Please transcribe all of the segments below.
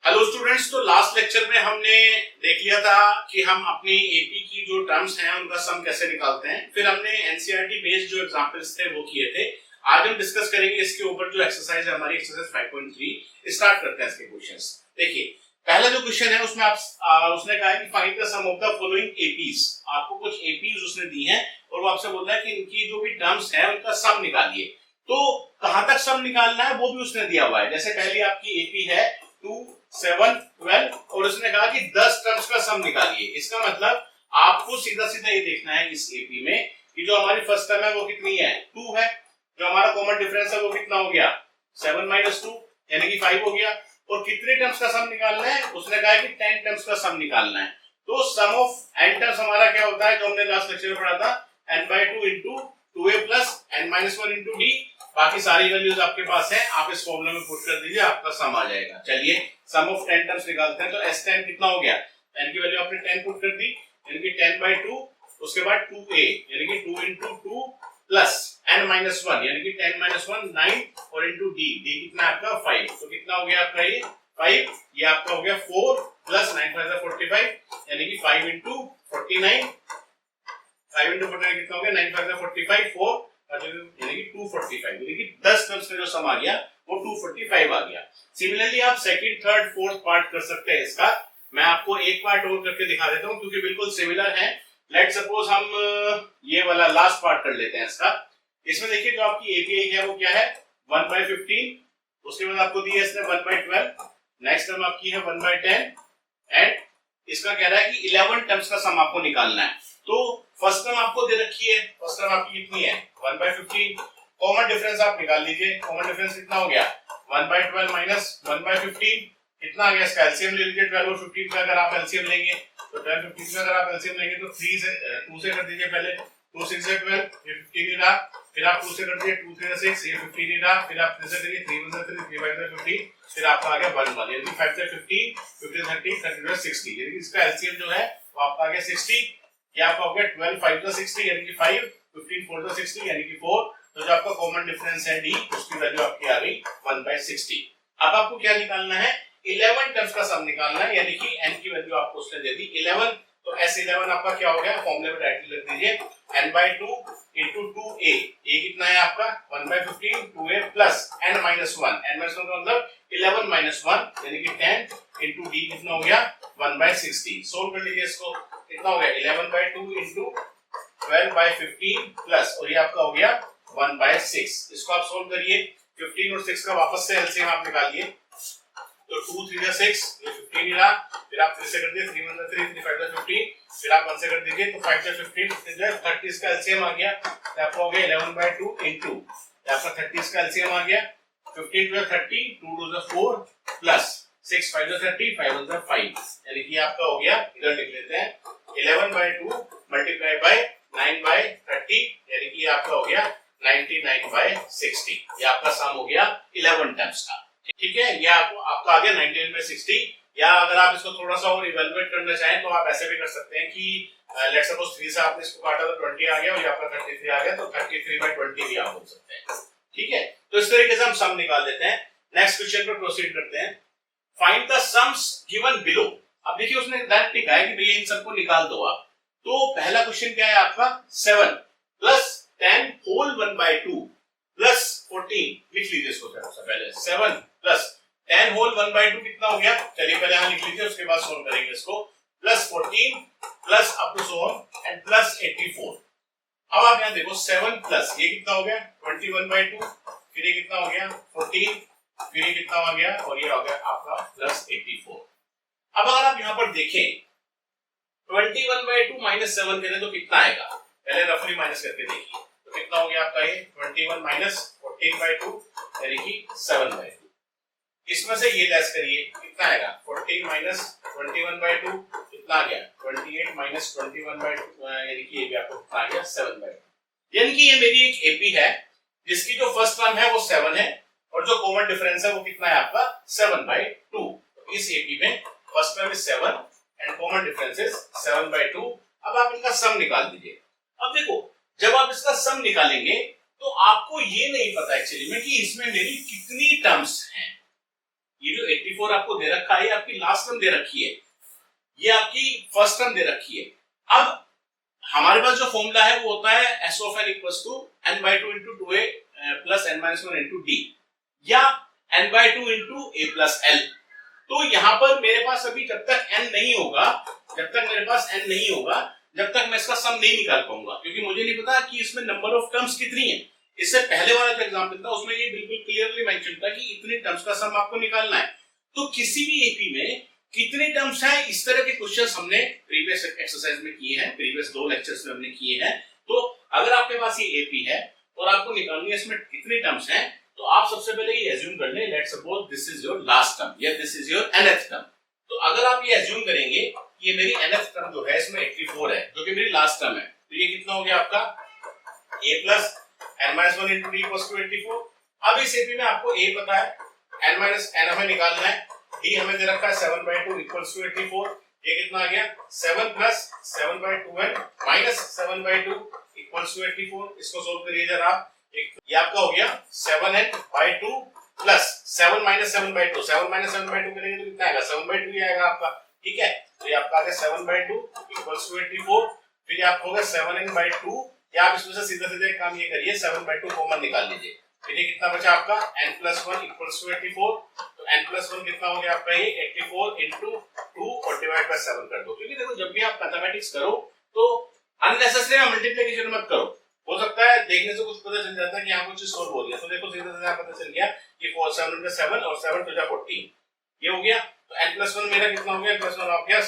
Hello students, तो last lecture में हमने देख लिया था कि हम अपनी एपी की जो टर्म्स हैं उनका सम कैसे निकालते हैं। फिर हमने एनसीईआरटी बेस्ड जो एग्जांपल्स थे वो किए थे। आज हम डिस्कस करेंगे इसके ऊपर जो एक्सरसाइज है हमारी एक्सरसाइज 5.3। स्टार्ट करते हैं इसके क्वेश्चंस। देखिए पहला जो क्वेश्चन है उसमें उसने कहा है कि find the sum of the following APs. आपको कुछ एपीज उसने दी हैं और वो आपसे बोल रहा है कि इनकी जो भी टर्म्स है उनका सम निकालिए। तो कहां तक सम निकालना है वो भी उसने दिया हुआ है। जैसे पहली आपकी एपी है 2, 7, 12 और उसने कहा कि 10 टर्म्स का सम निकालिए। इसका मतलब आपको सीधा सीधा ये देखना है इस एपी में कि जो हमारी फर्स्ट टर्म है वो कितनी है, 2 है। जो हमारा कॉमन डिफरेंस है वो कितना हो गया, 7 - 2 यानी कि 5 हो गया। और कितने टर्म्स का सम निकालना है, उसने कहा है कि 10 टर्म्स का सम निकालना है। तो सम ऑफ n टर्म्स हमारा क्या होता है, जो हमने लास्ट लेक्चर में पढ़ा था, n/2 into 2a plus n-1 into d। बाकी सारी वैल्यूज आपके पास है, आप इस फॉर्मूला में पुट कर दीजिए, आपका सम आ जाएगा। चलिए सम ऑफ 10 टर्म्स निकालते हैं। तो s10 कितना हो गया, n की वैल्यू आपने 10 पुट कर दी यानी कि 10/2, उसके बाद 2a यानी कि 2 into 2 plus n-1 यानी कि 10 - 1 9 और into d कितना आपका 5। तो कितना हो गया आपका ये 5, ये आपका हो गया 4 plus 9 5 45 यानी कि 5 into 49। 5 into 49 कितना हो गया, 9 5 45 4 यानी कि 245 यानी कि 10 टर्म्स में जो सम आ गया वो 245 आ गया। सिमिलरली आप सेकंड, थर्ड, फोर्थ पार्ट कर सकते हैं इसका। मैं आपको एक पार्ट और करके दिखा देता हूं क्योंकि बिल्कुल सिमिलर है। लेट सपोज हम ये वाला लास्ट पार्ट कर लेते हैं इसका। इसमें देखिए जो आपकी एपीआई है वो क्या है, 1/15। उसके बाद आपको दी है इसने 1/12। नेक्स्ट टर्म आपकी है 1/10 एंड इसका कह रहा है कि 11 टर्म्स का सम आपको निकालना है। तो फर्स्ट टर्म आपको दे रखी है, फर्स्ट टर्म आपकी कितनी है 1/15। कॉमन डिफरेंस आप निकाल लीजिए। कॉमन डिफरेंस कितना हो गया, 1/12 minus 1/15 कितना आ गया। इसका एलसीएम ले लीजिए। 12 और 15 का अगर आप एलसीएम लेंगे तो 12 15 का अगर आप एलसीएम लेंगे तो 3 से 2 से कर दीजिए पहले। 2 6 से 12 ये 15 ही रहा। फिर आप 2 से कर दीजिए, 2 3 6 ये 15 ही रहा। फिर आप 3 से करिए, 3 1 3 3 5 15 फिर आपका आ गया 1 1 यानी कि 5 से 15 15 30 30 60 यानी कि इसका एलसीएम जो है वो आपका आ गया 60। ये आपका हो गया 12 5 से 60 यानी कि 5 15 4 से 60 यानी कि 4। तो जो आपका कॉमन डिफरेंस है डी उसकी वैल्यू आपकी आ गई 1/60। अब आपको क्या निकालना है, 11 टर्म्स का सम निकालना है यानी कि n की वैल्यू आपको उसने दे दी 11। तो s11 आपका क्या हो गया, फॉर्मूले में डायरेक्टली लिख दीजिए n/2 into 2a। a कितना है आपका 1/15 2a plus n-1 n-1 का मतलब 11 - 1 यानी कि 10 into d कितना हो गया 1/60। सोल्व कर लीजिए इसको। कितना हो गया 11/2 into 12/15 प्लस और ये आपका हो गया 1/6। इसको आप सोल्व करिए। 15 और 6 का वापस से एलसीएम आप निकालिए। तो 2 3 6 ये 15 ही रहा। फिर आप 3 से कर दिए, 3 1 3 3 5 15 फिर आप 1 से कर दीजिए तो 5 से 15 जो 30 का एलसीएम आ गया। तो आपका हो गया 11/2 into आपका 30 का एलसीएम आ गया 15 2 30 2 2 4 प्लस 6 5 30 5 1 5 यानी कि आपका हो गया, इधर लिख लेते हैं 11/2 मल्टीप्लाई बाय 9/30 यानी कि आपका हो गया 99/60। ये आपका सम हो गया 11 टर्म्स का। ठीक है, ये आपका आ गया 99/60। या अगर आप इसको थोड़ा सा और इवैल्यूएट करना चाहें तो आप ऐसे भी कर सकते हैं कि लेट्स सपोज 3 से आपने इसको काटा तो 20 आ गया और ये आपका 33 आ गया तो 33/20 भी आप बोल सकते हैं। ठीक है, तो इस तरीके से हम सम निकाल लेते हैं। नेक्स्ट क्वेश्चन पर प्रोसीड करते हैं। Find the sums given below. अब देखिए उसने डायरेक्ट लिखा है कि भैया इन सबको निकाल दो आप। तो पहला क्वेश्चन क्या है आपका, 7 plus 10 whole 1/2 plus 14। लिख लीजिए इसको सबसे पहले। 7 plus 10 whole 1/2 कितना हो गया, चलिए पहले यहाँ लिख लीजिए उसके बाद सोल्व करेंगे इसको। Plus 14 plus up to so on and plus 84। अब आप यहाँ देखो 7 प्लस ये कितना हो गया 21/2, फिर ये कितना हो गया 14, फिर ये कितना हो गया और ये हो गया आपका प्लस 84। अब अगर आप यहाँ पर देखें 21/2 माइनस 7 करें तो कितना आएगा, पहले रफली माइनस करके देखिए। तो कितना हो गया आपका ये 21 माइनस 14/2 यानी कि 7/2। इसमें से ये लेस करिए, कितना आएगा 14 माइनस 21/2 कितना आ गया 28 माइनस 21/2 यानी कि ये भी आपको कितना आ गया 7/2। यानी कि ये मेरी एक एपी है जिसकी जो फर्स्ट टर्म है वो 7 है और जो कॉमन डिफरेंस है वो कितना है आपका 7/2। तो इस एपी में first term is 7 and common difference is 7/2। अब आप इनका सम निकाल दीजिए। अब देखो जब आप इसका सम निकालेंगे तो आपको ये नहीं पता एक्चुअली में कि इसमें मेरी कितनी टर्म्स हैं। ये जो 84 आपको दे रखा है, ये आपकी लास्ट टर्म दे रखी है, ये आपकी फर्स्ट टर्म दे रखी है। अब हमारे पास जो फॉर्मूला है वो होता है S of n equals to n by 2 into 2a plus n minus 1 into d या n by 2 into a plus l। तो यहाँ पर मेरे पास अभी जब तक n नहीं होगा, जब तक मेरे पास n नहीं होगा, जब तक मैं इसका सम नहीं निकाल पाऊंगा, क्योंकि मुझे नहीं पता कि इसमें नंबर ऑफ टर्म्स कितनी है। इससे पहले वाला जो एग्जाम्पल था उसमें ये बिल्कुल क्लियरली मेंशन था कि इतनी टर्म्स का सम आपको निकालना है। तो किसी भी एपी में कितने टर्म्स हैं, इस तरह के क्वेश्चंस हमने प्रीवियस एक्सरसाइज में किए हैं, प्रीवियस 2 लेक्चर्स में हमने किए हैं। तो अगर आपके पास ये एपी है और आपको निकालनी है इसमें कितने टर्म्स हैं, तो आप सबसे पहले ये एज्यूम कर लें, let's suppose this is your last term या this is your nth term. तो अगर आप ये एज्यूम करेंगे कि ये मेरी nth टर्म जो है इसमें 84 है, जो कि मेरी लास्ट टर्म है, तो ये कितना हो गया आपका a plus n minus 1 into d equals to 84। अब इस एपी में आपको a पता है, n minus n हमें निकालना है, d हमें दे रखा है 7/2 equals to 84। ये कितना आ गया 7 plus 7/2n minus 7/2 equals to 84। इसको सोल्व करिए जरा आप, ये आपका हो गया 7n/2 प्लस 7 minus 7/2, 7 minus 7/2 करेंगे तो कितना आएगा 7/2 ही आएगा आपका, ठीक है। तो ये आपका आ गया 7/2 equals to 84। फिर आप होगा 7n/2, या आप इसमें से सीधा सीधा एक काम ये करिए 7/2 कॉमन निकाल लीजिए, फिर ये कितना बचा आपका n+1 equals to 84। तो n+1 कितना हो गया आपका ये 84 into 2 और डिवाइड बाय 7 कर दो, क्योंकि देखो जब भी आप मैथमेटिक्स करो तो अननेसेसरी मल्टीप्लिकेशन मत करो। हो सकता है देखने से कुछ पता चल जाता है कि यहाँ कुछ सोल्व हो गया, तो देखो सीधा सीधा पता चल गया कि 4 7 में 7 और 7 2 जा 14, ये हो गया। तो n+1 मेरा कितना हो गया, n+1 आ गया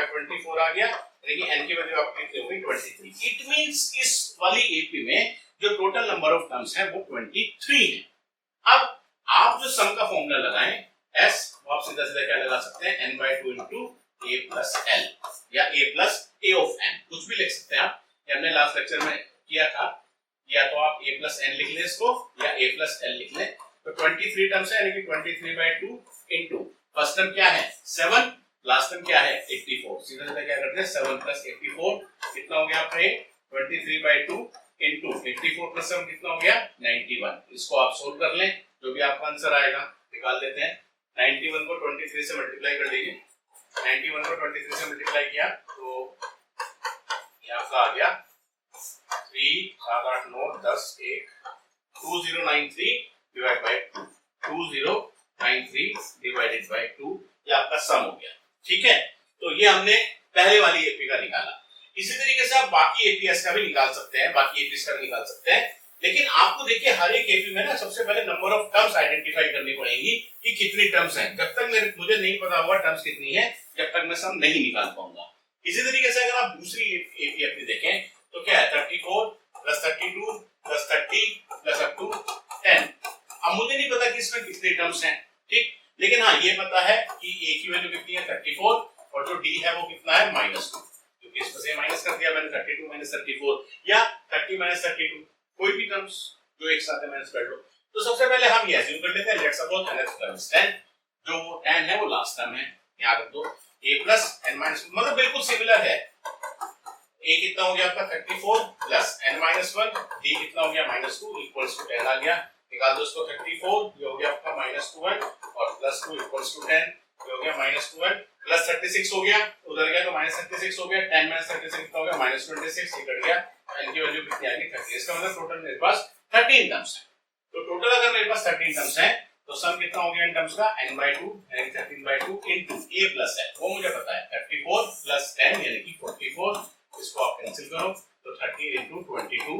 24 आ गया, यानी n की वैल्यू आपकी कितनी हो गई 23। इट मींस इस वाली एपी में जो टोटल नंबर ऑफ टर्म्स है वो 23 है। अब आप जो सम का फॉर्मूला लगाएं s, वो आप सीधा सीधा क्या लगा सकते हैं n/2 into a plus l या a plus a of n, कुछ भी लिख सकते हैं आप। ये हमने लास्ट लेक्चर में किया था, या तो आप a plus n लिख लें इसको या a plus l लिख लें। तो 23 टर्म्स है, यानी कि 23/2 into फर्स्ट टर्म क्या है 7, लास्ट टर्म क्या है 84। सीधा सीधा क्या करते हैं 7 plus 84 कितना हो गया आपका ये 23/2 into 84 plus 7 कितना हो गया 91। इसको आप सोल्व कर लें, जो भी आपका आंसर आएगा निकाल लेते हैं। 91 को 23 से मल्टीप्लाई कर दीजिए, 91 को 23 से मल्टीप्लाई किया तो ये आपका आ गया 3 7 8 9 10 1 2093 डिवाइड बाय 2, 2093 डिवाइडेड बाय 2, ये आपका सम हो गया, ठीक है। तो ये हमने पहले वाली एपी का निकाला। इसी तरीके से आप बाकी एपीएस का भी निकाल सकते हैं, बाकी एपीएस का भी निकाल सकते हैं, लेकिन आपको देखिए हर एक एपी में ना सबसे पहले नंबर ऑफ टर्म्स आइडेंटिफाई करनी पड़ेगी कि कितनी टर्म्स हैं। जब तक मुझे नहीं पता होगा टर्म्स कितनी है, जब तक मैं सम नहीं निकाल पाऊंगा। इसी तरीके से अगर आप दूसरी एपी अपनी देखें तो क्या है 34 plus 32 plus 30 plus up to 10। अब मुझे नहीं पता कि इसमें कितने टर्म्स हैं, ठीक, लेकिन हाँ ये पता है कि a की वैल्यू कितनी है 34 और जो d है वो कितना है -2, क्योंकि इसमें से माइनस कर दिया मैंने 32 - 34 या 30 - 32, कोई भी टर्म्स जो एक साथ माइनस कर लो। तो सबसे पहले हम ये अज्यूम कर लेते हैं, लेट्स सपोज nth टर्म 10, जो 10 है वो लास्ट टर्म है, याद रख दो a plus n minus, मतलब बिल्कुल सिमिलर है। a कितना हो गया आपका 34 प्लस n minus 1, d कितना हो गया -2 इक्वल्स टू 10 आ गया, निकाल दो इसको 34, ये हो गया आपका -2n और +2 इक्वल्स टू 10, ये हो गया -2n प्लस 36 हो गया, उधर गया तो -36 हो गया, 10 - 36 कितना हो गया -26, ये कट गया, n की वैल्यू कितनी आ गई 30। इसका मतलब टोटल मेरे पास 13 टर्म्स है। तो टोटल अगर मेरे पास 13 टर्म्स है तो सम कितना हो गया इन टर्म्स का n/2 यानी 13/2 into a plus n, वो मुझे पता है 34 plus 10 यानी कि 44। इसको आप कैंसिल करो तो 30 into 22,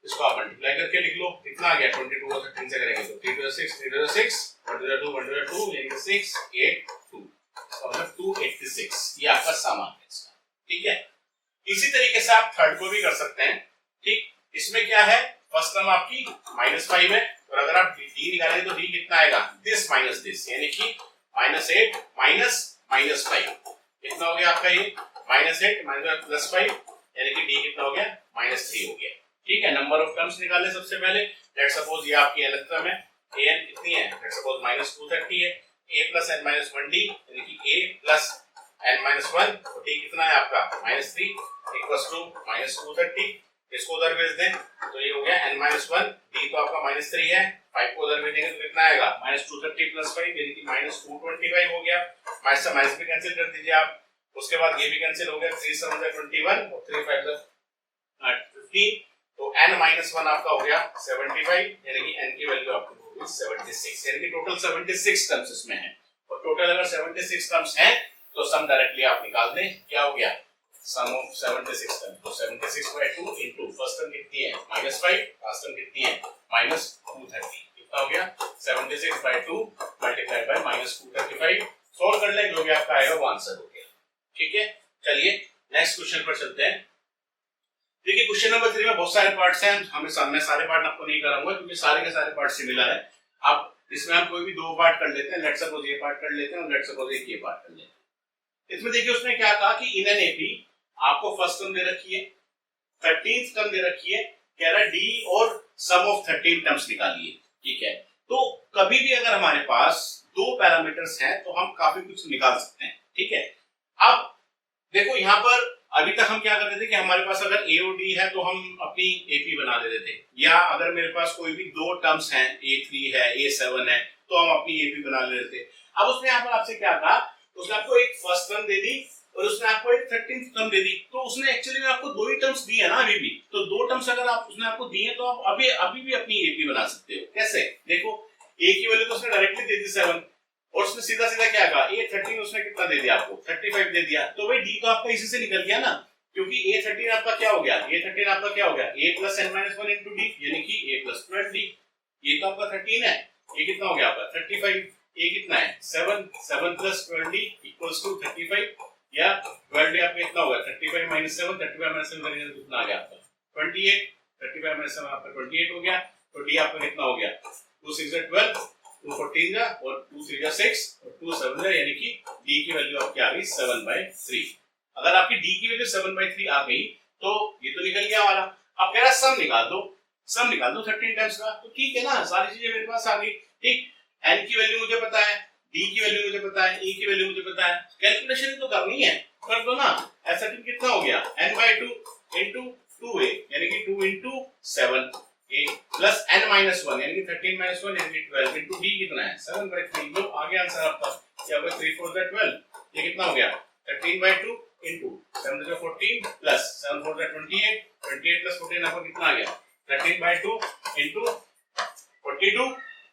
इसको आप मल्टीप्लाई करके लिख लो, कितना आ गया 22 को 13 से करेंगे तो 3 to the 6 3 to the 6 1 to the 2 1 to the 2 यानी कि 6 8 2, मतलब 286, ये आपका सामान है इसका, ठीक है। इसी तरीके से आप थर्ड को भी कर सकते हैं, ठीक। इसमें क्या है फर्स्ट टर्म आपकी -5 है और अगर आप d निकालेंगे तो d कितना आएगा दिस माइनस दिस, यानी कि -8 -5 कितना हो गया आपका ये -8 +5 यानी कि d कितना हो गया -3 हो गया, ठीक है। नंबर ऑफ टर्म्स निकाले सबसे पहले, लेट्स सपोज ये आपकी nth टर्म है, an कितनी है लेट्स सपोज -230 है, a plus n minus 1d यानी कि a plus n minus 1 और d कितना है आपका -3 इक्वल्स टू -230। इसको उधर भेज दें तो ये हो गया n minus 1 d तो आपका -3 है, 5 को उधर भेजेंगे तो कितना आएगा -230 + 5 यानी कि -225 हो गया। माइनस से माइनस भी कैंसिल कर दीजिए आप, उसके बाद ये भी कैंसिल हो गया, 3 7 21 और 3 5 15, तो n-1 आपका हो गया 75 यानी कि n की वैल्यू आपकी होगी 76 यानी कि टोटल 76 टर्म्स इसमें है। और टोटल अगर 76 टर्म्स हैं तो सम डायरेक्टली आप निकाल दें, क्या हो गया सम ऑफ 76 टर्म, तो 76/2 इनटू फर्स्ट टर्म कितनी है -5, लास्ट टर्म कितनी है -230, कितना हो गया 76/2 मल्टीप्लाइड बाय -235। सॉल्व कर लें, जो भी आपका आएगा वो आंसर हो गया। ठीक है, चलिए नेक्स्ट क्वेश्चन पर चलते हैं। देखिए क्वेश्चन नंबर 3 में बहुत सारे पार्ट्स हैं, हमें सामने सारे पार्ट आपको नहीं कराऊंगा क्योंकि सारे के सारे पार्ट सिमिलर है। अब इसमें हम कोई भी दो पार्ट कर लेते हैं, लेट्स सपोज ये पार्ट कर लेते हैं और लेट्स सपोज ये पार्ट कर लेते हैं। इसमें देखिए उसने क्या कहा कि इन एन एपी आपको फर्स्ट टर्म दे रखी है, 13th टर्म दे रखी है, कह रहा है डी और सम ऑफ 13 टर्म्स निकालिए। ठीक है, तो कभी भी अगर हमारे पास दो पैरामीटर्स हैं तो हम काफी कुछ निकाल सकते हैं। ठीक है, अब देखो यहाँ पर अभी तक हम क्या कर रहे थे कि हमारे पास अगर ए और डी है तो हम अपनी एपी बना देते थे, या अगर मेरे पास कोई भी दो टर्म्स हैं A3 है A7 है तो हम अपनी एपी बना ले रहे थे। अब उसने यहाँ पर आपसे क्या कहा, उसने आपको एक फर्स्ट टर्म दे दी और उसने आपको एक 13th टर्म दे दी, तो उसने एक्चुअली में आपको दो ही टर्म्स दी है ना अभी भी, तो दो टर्म्स अगर आप उसने आपको दी है तो आप अभी भी अपनी एपी बना सकते हो। कैसे, देखो ए की वैल्यू तो उसने डायरेक्टली दे दी 7 और उसने सीधा सीधा क्या कहा A13 उसने कितना दे दिया आपको 35 दे दिया, तो भाई डी तो आपका इसी से निकल गया ना, क्योंकि A13 आपका क्या हो गया, A13 आपका क्या हो गया A + n-1 * d यानी कि A + 12d, ये तो आपका 13 है, ये कितना हो गया आपका 35, ये कितना है 7 7 + 12d = 35 या 12d आपका कितना होगा 35 - 7 35 - 7 करेंगे तो कितना आ गया आपका 28, 35 - 7 आपका 28 हो गया, तो डी आपका कितना हो गया 2 6 12 2 14 जा और 2 3 6 और 2 7 जा, यानी कि डी की वैल्यू आपकी आ गई 7/3। अगर आपकी डी की वैल्यू 7/3 आ गई तो ये तो निकल गया हमारा। अब कह रहा सम निकाल दो, सम निकाल दो 13 टाइम्स का, तो ठीक है ना, सारी चीजें मेरे पास आ गई। ठीक, n की वैल्यू मुझे पता है, d की वैल्यू मुझे पता है, e की वैल्यू मुझे पता है, कैलकुलेशन तो करनी है, कर दो ना। ऐसा कितना हो गया n/2 * 2a यानी कि 2 * 7 a प्लस n-1 यानी कि 13 - 1 यानी कि 12 * d कितना है 7/3। लो आ गया आंसर आपका, क्या होगा 3 4 12, ये कितना हो गया 13/2 * 7 * 14 प्लस 7 4 28 28 + 14 आपका कितना आ गया 13/2 * 42,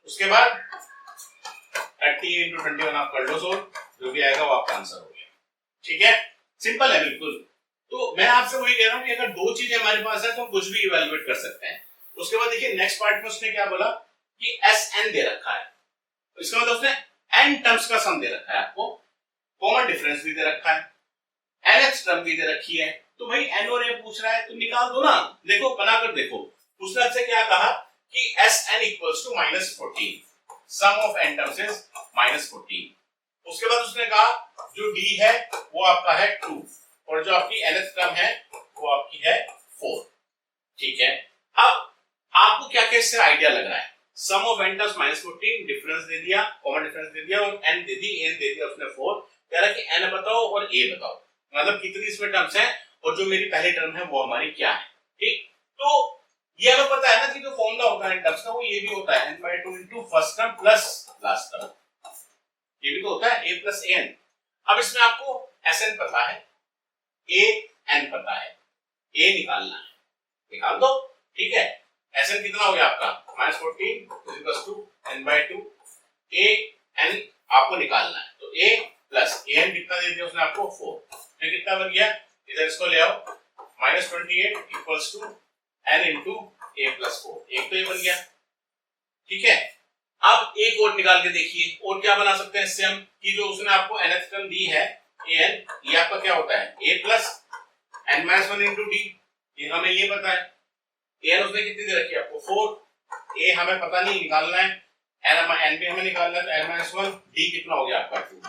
उसके बाद 30 * 21 आप कर लो सोल्व, जो भी आएगा वो आपका आंसर हो गया। ठीक है, सिंपल है बिल्कुल। तो मैं आपसे वही कह रहा हूं कि अगर दो चीजें हमारे पास है तो कुछ भी इवैल्यूएट कर सकते हैं। उसके बाद देखिए नेक्स्ट पार्ट में उसने क्या बोला कि Sn दे रखा है, तो इसका मतलब उसने n टर्म्स का सम दे रखा है आपको, कॉमन डिफरेंस भी दे रखा है, nth टर्म भी दे रखी है, तो भाई n और a पूछ रहा है तो निकाल दो ना। देखो बनाकर देखो, उसने आपसे क्या कहा कि Sn = -14, sum of n terms is -14। उसके बाद उसने कहा जो d है वो आपका है 2 और जो आपकी nth टर्म है वो आपकी है 4। ठीक है, अब आपको क्या क्या इससे आइडिया लग रहा है, सम ऑफ n टर्म्स -14, डिफरेंस दे दिया, कॉमन डिफरेंस दे दिया और n दे दी, n दे दिया उसने 4, कह रहा है कि n बताओ और a बताओ, मतलब कितनी इसमें टर्म्स हैं और जो मेरी पहली टर्म है वो हमारी क्या है। ठीक, तो ये हमें पता है ना कि जो फॉर्मूला होता है टर्म्स का वो ये भी होता है n/2 * first term plus last term, ये भी तो होता है a + an। अब इसमें आपको Sn पता है, an पता है, a निकालना है, निकाल दो। ठीक है, Sn कितना हो गया आपका -14 = n/2, an आपको निकालना है, तो a + an कितना दे दिया उसने आपको 4, फिर कितना बन गया, इधर इसको ले आओ, -28 = n * a + 4, एक तो ये बन गया। ठीक है, अब एक और निकाल के देखिए, और क्या बना सकते हैं इससे हम कि जो उसने आपको nth टर्म दी है an, ये आपका क्या होता है a + n-1 * d, ये हमें ये पता है, an उसने कितनी दे रखी है आपको 4, a हमें पता नहीं निकालना है, n भी हमें निकालना है, तो n-1 d कितना हो गया आपका 2।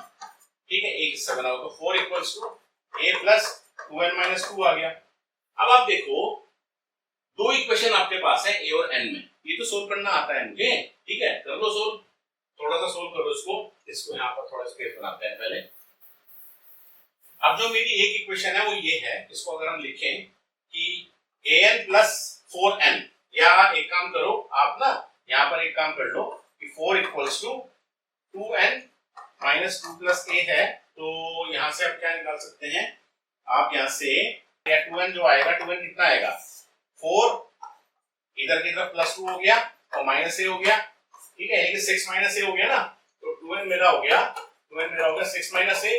ठीक है, एक हिस्सा बनाओ तो 4 = a + 2n - 2 आ गया। अब आप देखो दो इक्वेशन आपके पास है a और n में, ये तो सोल्व करना आता है मुझे। ठीक है, कर लो सोल्व, थोड़ा सा सोल्व करो इसको यहाँ पर थोड़ा स्पेस बनाते हैं पहले। अब जो मेरी एक इक्वेशन है वो ये है, इसको अगर हम लिखें कि an + 4n या एक काम करो आप ना, यहाँ पर एक काम कर लो कि 4 equals to 2n minus 2 plus a है, तो यहाँ से आप क्या निकाल सकते हैं, आप यहाँ से 2n जो आएगा, 2n कितना आएगा 4, इधर की तरफ प्लस 2 हो गया और माइनस a हो गया, ठीक है, यानी कि 6 माइनस a हो गया ना, तो 2n मेरा हो गया 6 माइनस a,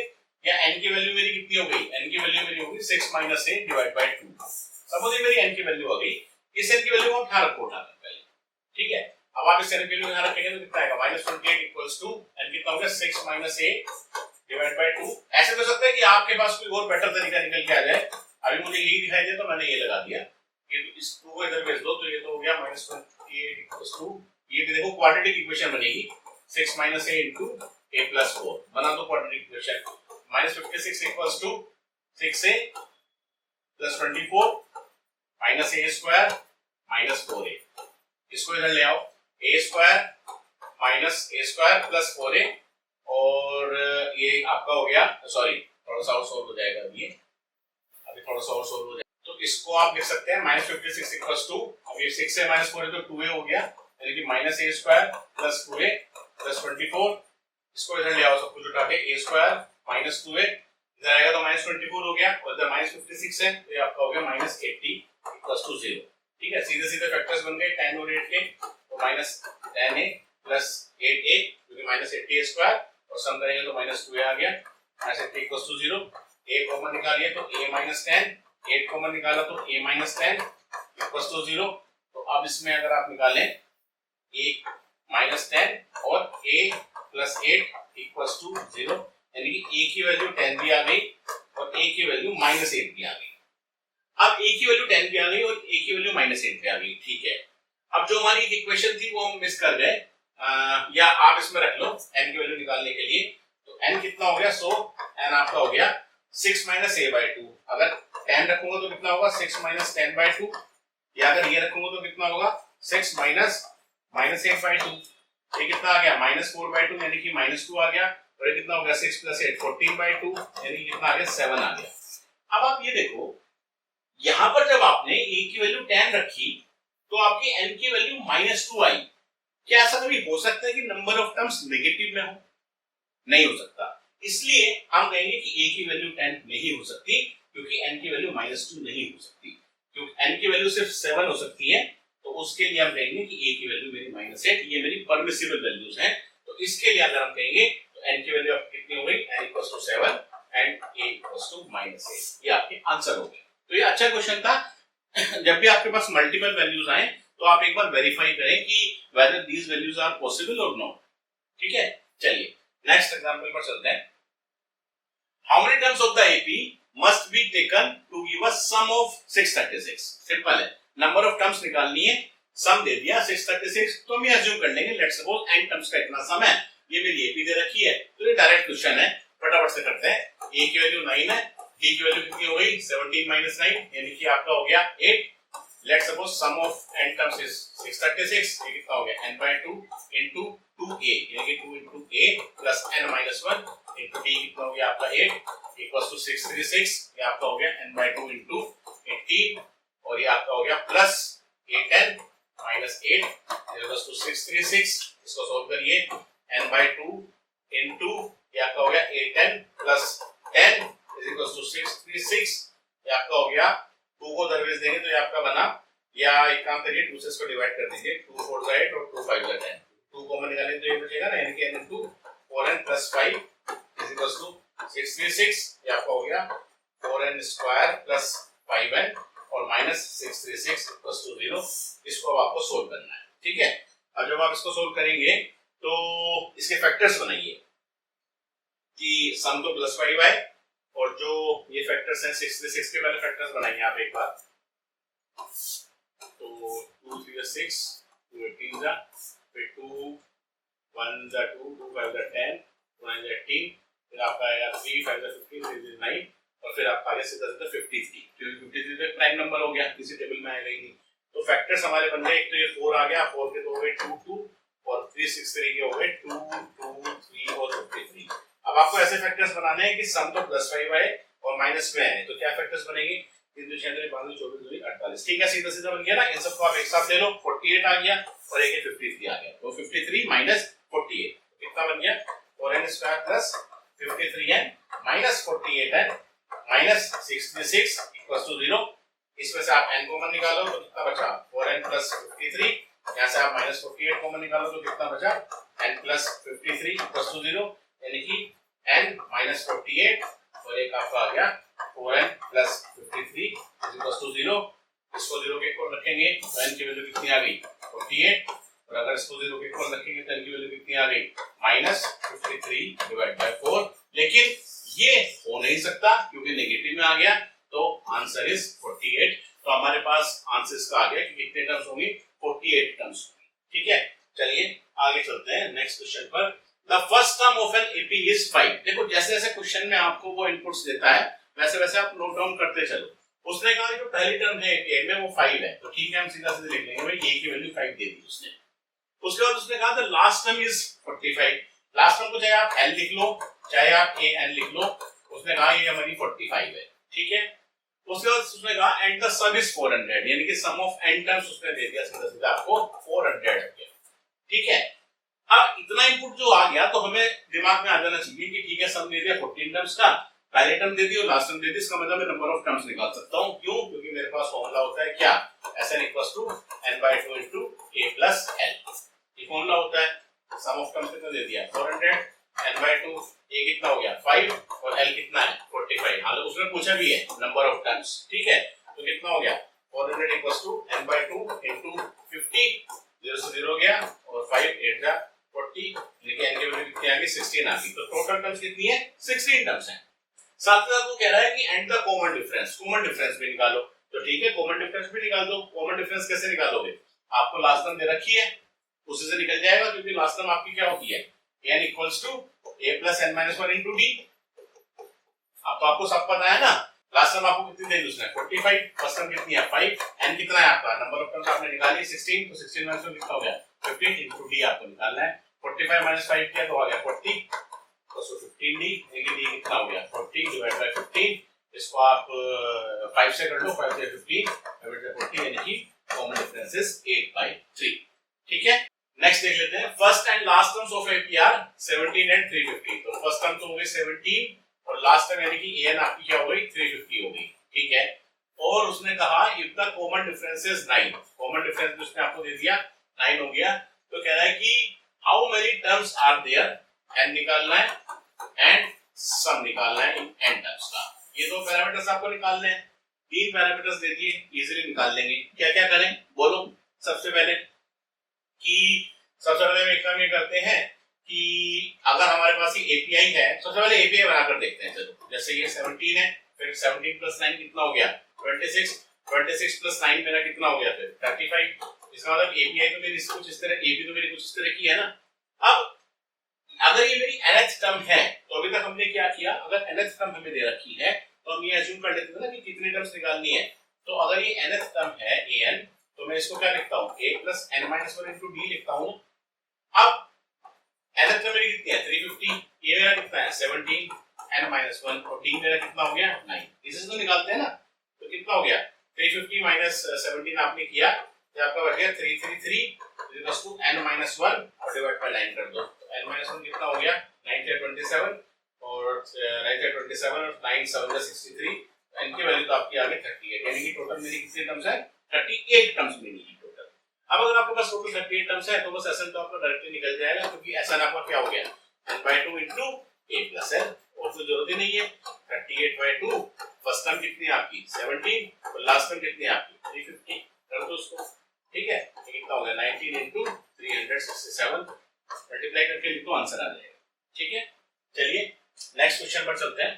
या n की वैल्यू मेरी कितनी हो गई, n की वैल्यू मेरी हो गई 6 minus a divide by 2। Suppose ये मेरी n की वैल्यू आ गई, इस n की वैल्यू को ध्यान रखो उठाकर पहले, ठीक है। अब आप इस n की वैल्यू ध्यान रखेंगे तो कितना आएगा -28 इक्वल्स टू n कितना हो गया 6 माइनस a डिवाइड बाय 2। ऐसे तो सकता है कि आपके पास कोई और बेटर तरीका निकल के आ जाए, अभी मुझे यही दिखाई दे तो मैंने ये लगा दिया, ये इस 2 को इधर भेज दो तो ये तो हो गया -28 इक्वल्स टू, ये भी देखो क्वाड्रेटिक इक्वेशन बनेगी 6 minus a into a plus 4, बना दो quadratic equation, -56 equals to 6a plus 24 minus a square minus 4a, इसको इधर ले आओ, a square minus a square plus 4a, और ये आपका हो गया, सॉरी थोड़ा सा और सोल्व हो जाएगा अभी थोड़ा सा और सोल्व हो जाएगा, तो इसको आप लिख सकते हैं -56 इक्वल्स टू, अब ये 6 से माइनस 4 है तो 2a हो गया, यानी कि minus a square plus 2a plus 24, इसको इधर ले आओ सब कुछ उठा के, a स्क्वायर माइनस 2a इधर आएगा तो -24 हो गया, और इधर -56 है तो ये आपका हो गया -80 इक्वल्स टू 0, ठीक है। सीधे सीधे फैक्टर्स बन गए 10 और 8 के, तो -10a प्लस 8a क्योंकि -80a स्क्वायर, और सम करेंगे तो -2a आ गया, -80 इक्वल्स टू 0, a कॉमन निकालिए तो a -10, 8 कॉमन निकाला तो a -10 इक्वल्स टू 0, तो अब इसमें अगर आप निकालें a -10 और a प्लस 8 इक्वल्स टू 0, यानी कि a की वैल्यू 10 भी आ गई और a की वैल्यू -8 भी आ गई। अब a की वैल्यू 10 भी आ गई और a की वैल्यू -8 भी आ गई, ठीक है। अब जो हमारी इक्वेशन थी वो हम मिस कर गए, या आप इसमें रख लो n की वैल्यू निकालने के लिए, तो n कितना हो गया, सो n आपका हो गया 6 माइनस a बाई 2, अगर 10 रखूंगा तो कितना होगा 6 माइनस 10 बाई 2, या अगर ये रखूंगा तो कितना होगा 6 माइनस -8 बाई 2, ये कितना आ गया -4 बाई 2, यानी कि -2 आ गया, और ये कितना हो गया 6 प्लस 8 14 बाई 2, यानी कि कितना आ गया 7 आ गया। अब आप ये देखो, यहां पर जब आपने a की वैल्यू 10 रखी तो आपकी n की वैल्यू -2 आई, क्या ऐसा कभी हो सकता है कि नंबर ऑफ टर्म्स नेगेटिव में हो? नहीं हो सकता, इसलिए हम कहेंगे कि a की वैल्यू 10 नहीं हो सकती, क्योंकि n की वैल्यू -2 नहीं हो सकती, क्योंकि n की वैल्यू सिर्फ 7 हो सकती है, तो उसके लिए हम कहेंगे कि a की वैल्यू मेरी -8, ये मेरी परमिसिबल वैल्यूज हैं, तो इसके लिए अगर हम कहेंगे तो n की वैल्यू आपकी कितनी हो गई, n = 7 एंड a = -8, ये आपके आंसर हो गए। तो ये अच्छा क्वेश्चन था। जब भी आपके पास मल्टीपल वैल्यूज आए तो आप एक बार वेरीफाई करें कि whether these values are possible or not, ठीक है। चलिए नेक्स्ट एग्जांपल पर चलते हैं। How many terms of the AP must be taken to give us sum of 636? Simple है, नंबर ऑफ टर्म्स निकालनी है, सम दे दिया 636, तो हम ये अज्यूम कर लेंगे लेट्स सपोज n टर्म्स का इतना सम है, ये मेरी AP दे रखी है, तो ये डायरेक्ट क्वेश्चन है, फटाफट से करते हैं। a की वैल्यू 9 है, d की वैल्यू कितनी हो गई 17 - 9, यानी कि आपका हो गया 8। Let's suppose sum of n terms is 636, ये कितना हो गया n/2 into 2a, यानी कि 2 into a plus n - 1 into d कितना हो गया आपका 8 equals to 636, ये आपका हो गया n/2 into 18, और ये आपका हो गया plus 8n minus 8 equals to 636, इसको सॉल्व करिए, n/2 into ये आपका हो गया 8n plus 10 is equals to 636, ये आपका हो गया 2 को दरवेज देंगे तो ये आपका बना, या एक काम करिए 2 से इसको डिवाइड कर दीजिए, 2 4 * 8 और 2 5 * 10, 2 कॉमन निकालेंगे तो ये बचेगा ना, यानी कि n into 4n plus 5 is equals to 636, ये आपका हो गया 4n square plus 5n और minus 636 equals to 0। इसको अब आपको सोल्व करना है, ठीक है। अब जब आप इसको सोल्व करेंगे तो इसके फैक्टर्स बनाइए कि सम तो +5 आए, और जो ये फैक्टर्स हैं 636 के पहले फैक्टर्स बनाइए आप एक बार, तो 2 3 6, 2 18 जा, फिर 2 1 जा 2, 2 5 जा 10, 2 9 जा 18, फिर आपका आएगा 3 5 जा 15, 3 जा 9, और फिर आपका आगे सीधा सीधा 53, क्योंकि 53 तो प्राइम नंबर हो गया, किसी टेबल में आएगा ही नहीं। तो फैक्टर्स हमारे बन गए, एक तो ये 4 आ गया, 4 के तो हो गए 2 2, और 3 6 3 के हो गए 2 2 3 और 53। अब आपको ऐसे फैक्टर्स बनाने हैं कि सम तो +5 आए और माइनस में आए, तो क्या फैक्टर्स बनेंगे, 3 2 6 5 24 2 48। ठीक है, सीधा सीधा बन गया ना। इन सबको आप एक साथ ले लो, 48 आ गया और एक 53 आ गया। तो 53 माइनस 48 कितना बन गया? 4n² plus 53n minus 48n minus 66 equals to 0। इसमें से आप n कॉमन निकालो तो कितना बचा? 4n plus 53। यहाँ से आप माइनस 48 कॉमन निकालो तो कितना बचा? n प्लस 53 इक्वल्स टू 0, यानी कि n माइनस 48 और एक आपका आ गया 4n प्लस 53 इक्वल्स टू 0। इसको 0 के इक्वल रखेंगे तो n की वैल्यू कितनी आ गई? 48। और अगर इसको 0 के इक्वल रखेंगे तो n की वैल्यू कितनी आ गई? Minus 53 divide by 4। लेकिन ये हो नहीं सकता क्योंकि नेगेटिव में आ गया, तो आंसर इज 48। तो हमारे पास आंसर इसका आ गया कि कितने टर्म्स होंगे? 48 टर्म्स होंगे। ठीक है, चलिए आगे चलते हैं नेक्स्ट क्वेश्चन पर। The first term of an AP is 5। देखो जैसे जैसे क्वेश्चन में आपको वो इनपुट्स देता है वैसे वैसे आप नोट डाउन करते चलो। उसने कहा जो पहली टर्म है एपी में वो 5 है, तो ठीक है हम सीधा सीधे लिख लेंगे भाई a की वैल्यू 5 दे दी उसने। उसके बाद उसने कहा the last term is 45। Last term को चाहे आप l लिख लो चाहे आप an लिख लो, उसने कहा ये हमारी 45 है। ठीक है, उसके बाद उसने कहा एंड द सम इज 400, यानी कि सम ऑफ n टर्म्स उसने दे दिया सीधा सीधा आपको 400 हो गया। ठीक है, अब इतना इनपुट जो आ गया तो हमें दिमाग में आ जाना चाहिए कि ठीक है सम दे दिया 14 टर्म्स का, पहले टर्म दे दी और लास्ट टर्म दे दी, इसका मतलब मैं नंबर ऑफ टर्म्स निकाल सकता हूं। क्यों? क्योंकि मेरे पास फॉर्मूला होता है क्या? Sn = n/2 * a + l। ये फॉर्मूला होता है। सम ऑफ टर्म्स कितना दे दिया? 400, n/2 a कितना हो गया? 5 और l कितना है? 45। हां उसने पूछा भी है नंबर ऑफ टर्म्स। ठीक है, तो कितना हो गया? 400 = n/2 * 50, 0 से 0 हो गया और 5 8 जा 40, यानी n की वैल्यू कितनी आ गई? 16 आ गई। तो टोटल टर्म्स कितनी है? 16 टर्म्स हैं। साथ ही साथ वो कह रहा है कि and the common difference, common difference भी निकालो। तो ठीक है, कॉमन डिफरेंस भी निकाल दो। कॉमन डिफरेंस कैसे निकालोगे? आपको लास्ट टर्म दे रखी है उसी से निकल जाएगा, क्योंकि लास्ट टर्म आपकी क्या होती है? n = a + n - 1 * d। अब तो आपको सब पता है ना, लास्ट टर्म आपको कितनी दे दी उसने? 45। फर्स्ट टर्म कितनी है? 5। n कितना है आपका? नंबर ऑफ टर्म्स आपने निकाली 16, तो 16 - 1 कितना हो गया? 15 * d आपको निकालना है। 45 - 5 किया तो आ गया 40, तो 15d, लेकिन ये कितना हो गया? 40 / 15। इसको आप 5 से कर लो, 5 से 15 / 40, यानी कि कॉमन डिफरेंस इज 8/3। ठीक है, नेक्स्ट देख लेते हैं। First and last terms of AP are 17 and 350। तो फर्स्ट टर्म तो हो गई 17 और लास्ट टर्म यानी कि an आपकी क्या हो गई? 350 हो गई। ठीक है, और उसने कहा if the common difference is 9। Common difference उसने आपको दे दिया 9 हो गया। तो कह रहा है कि how many terms are there, n निकालना है एंड सम निकालना है इन n टर्म्स का। ये दो पैरामीटर्स आपको निकालने हैं। 3 पैरामीटर्स दे दिए, इजीली निकाल लेंगे। क्या क्या करें बोलो? सबसे पहले हम एक काम ये करते हैं कि अगर हमारे पास ये एपीआई है, सबसे पहले एपीआई बनाकर देखते हैं। चलो जैसे ये 17 है, फिर 17 + 9 कितना हो गया? 26। 26 + 9 मेरा कितना हो गया? फिर 35। इसका मतलब एपीआई तो मेरी कुछ इस तरह, एपी तो मेरी कुछ इस तरह की है ना। अब अगर ये मेरी nth टर्म है तो अभी तक हमने क्या किया? अगर nth टर्म हमें दे रखी है तो हम ये अज्यूम कर लेते हैं ना कि कितनी टर्म्स निकालनी है। तो अगर ये nth टर्म है an, तो मैं इसको क्या लिखता हूं? a + n - 1 * d लिखता हूं। अब nth टर्म मेरी कितनी है? 350। ये मेरा कितना है? 17, n - 1 और d मेरा कितना हो गया? 9। इसे तो निकालते हैं ना, तो कितना हो गया? 350 - 17 आपने किया तो आपका बच गया 333 = n - 1 और डिवाइड बाय 9 कर दो। n - 1 कितना हो गया? 9 × 27 और 9 × 27 और 9 × 7 = 63। n की वैल्यू तो आपकी आ गई 38, यानी कि टोटल मेरी कितनी टर्म्स है? 38 टर्म्स मेरी है टोटल। अब अगर आपके पास टोटल 38 टर्म्स है तो बस Sn तो आपका डायरेक्टली निकल जाएगा, क्योंकि Sn आपका क्या हो गया? n/2 * a + l, और तो जरूरत ही नहीं है। 38/2 फर्स्ट टर्म कितनी है आपकी? 17 और लास्ट टर्म कितनी है आपकी? 350। कर दो उसको। ठीक है, ये कितना हो गया? 19 × 367 मल्टीप्लाई करके लिखो, आंसर आ जाएगा। ठीक है, चलिए नेक्स्ट क्वेश्चन पर चलते हैं।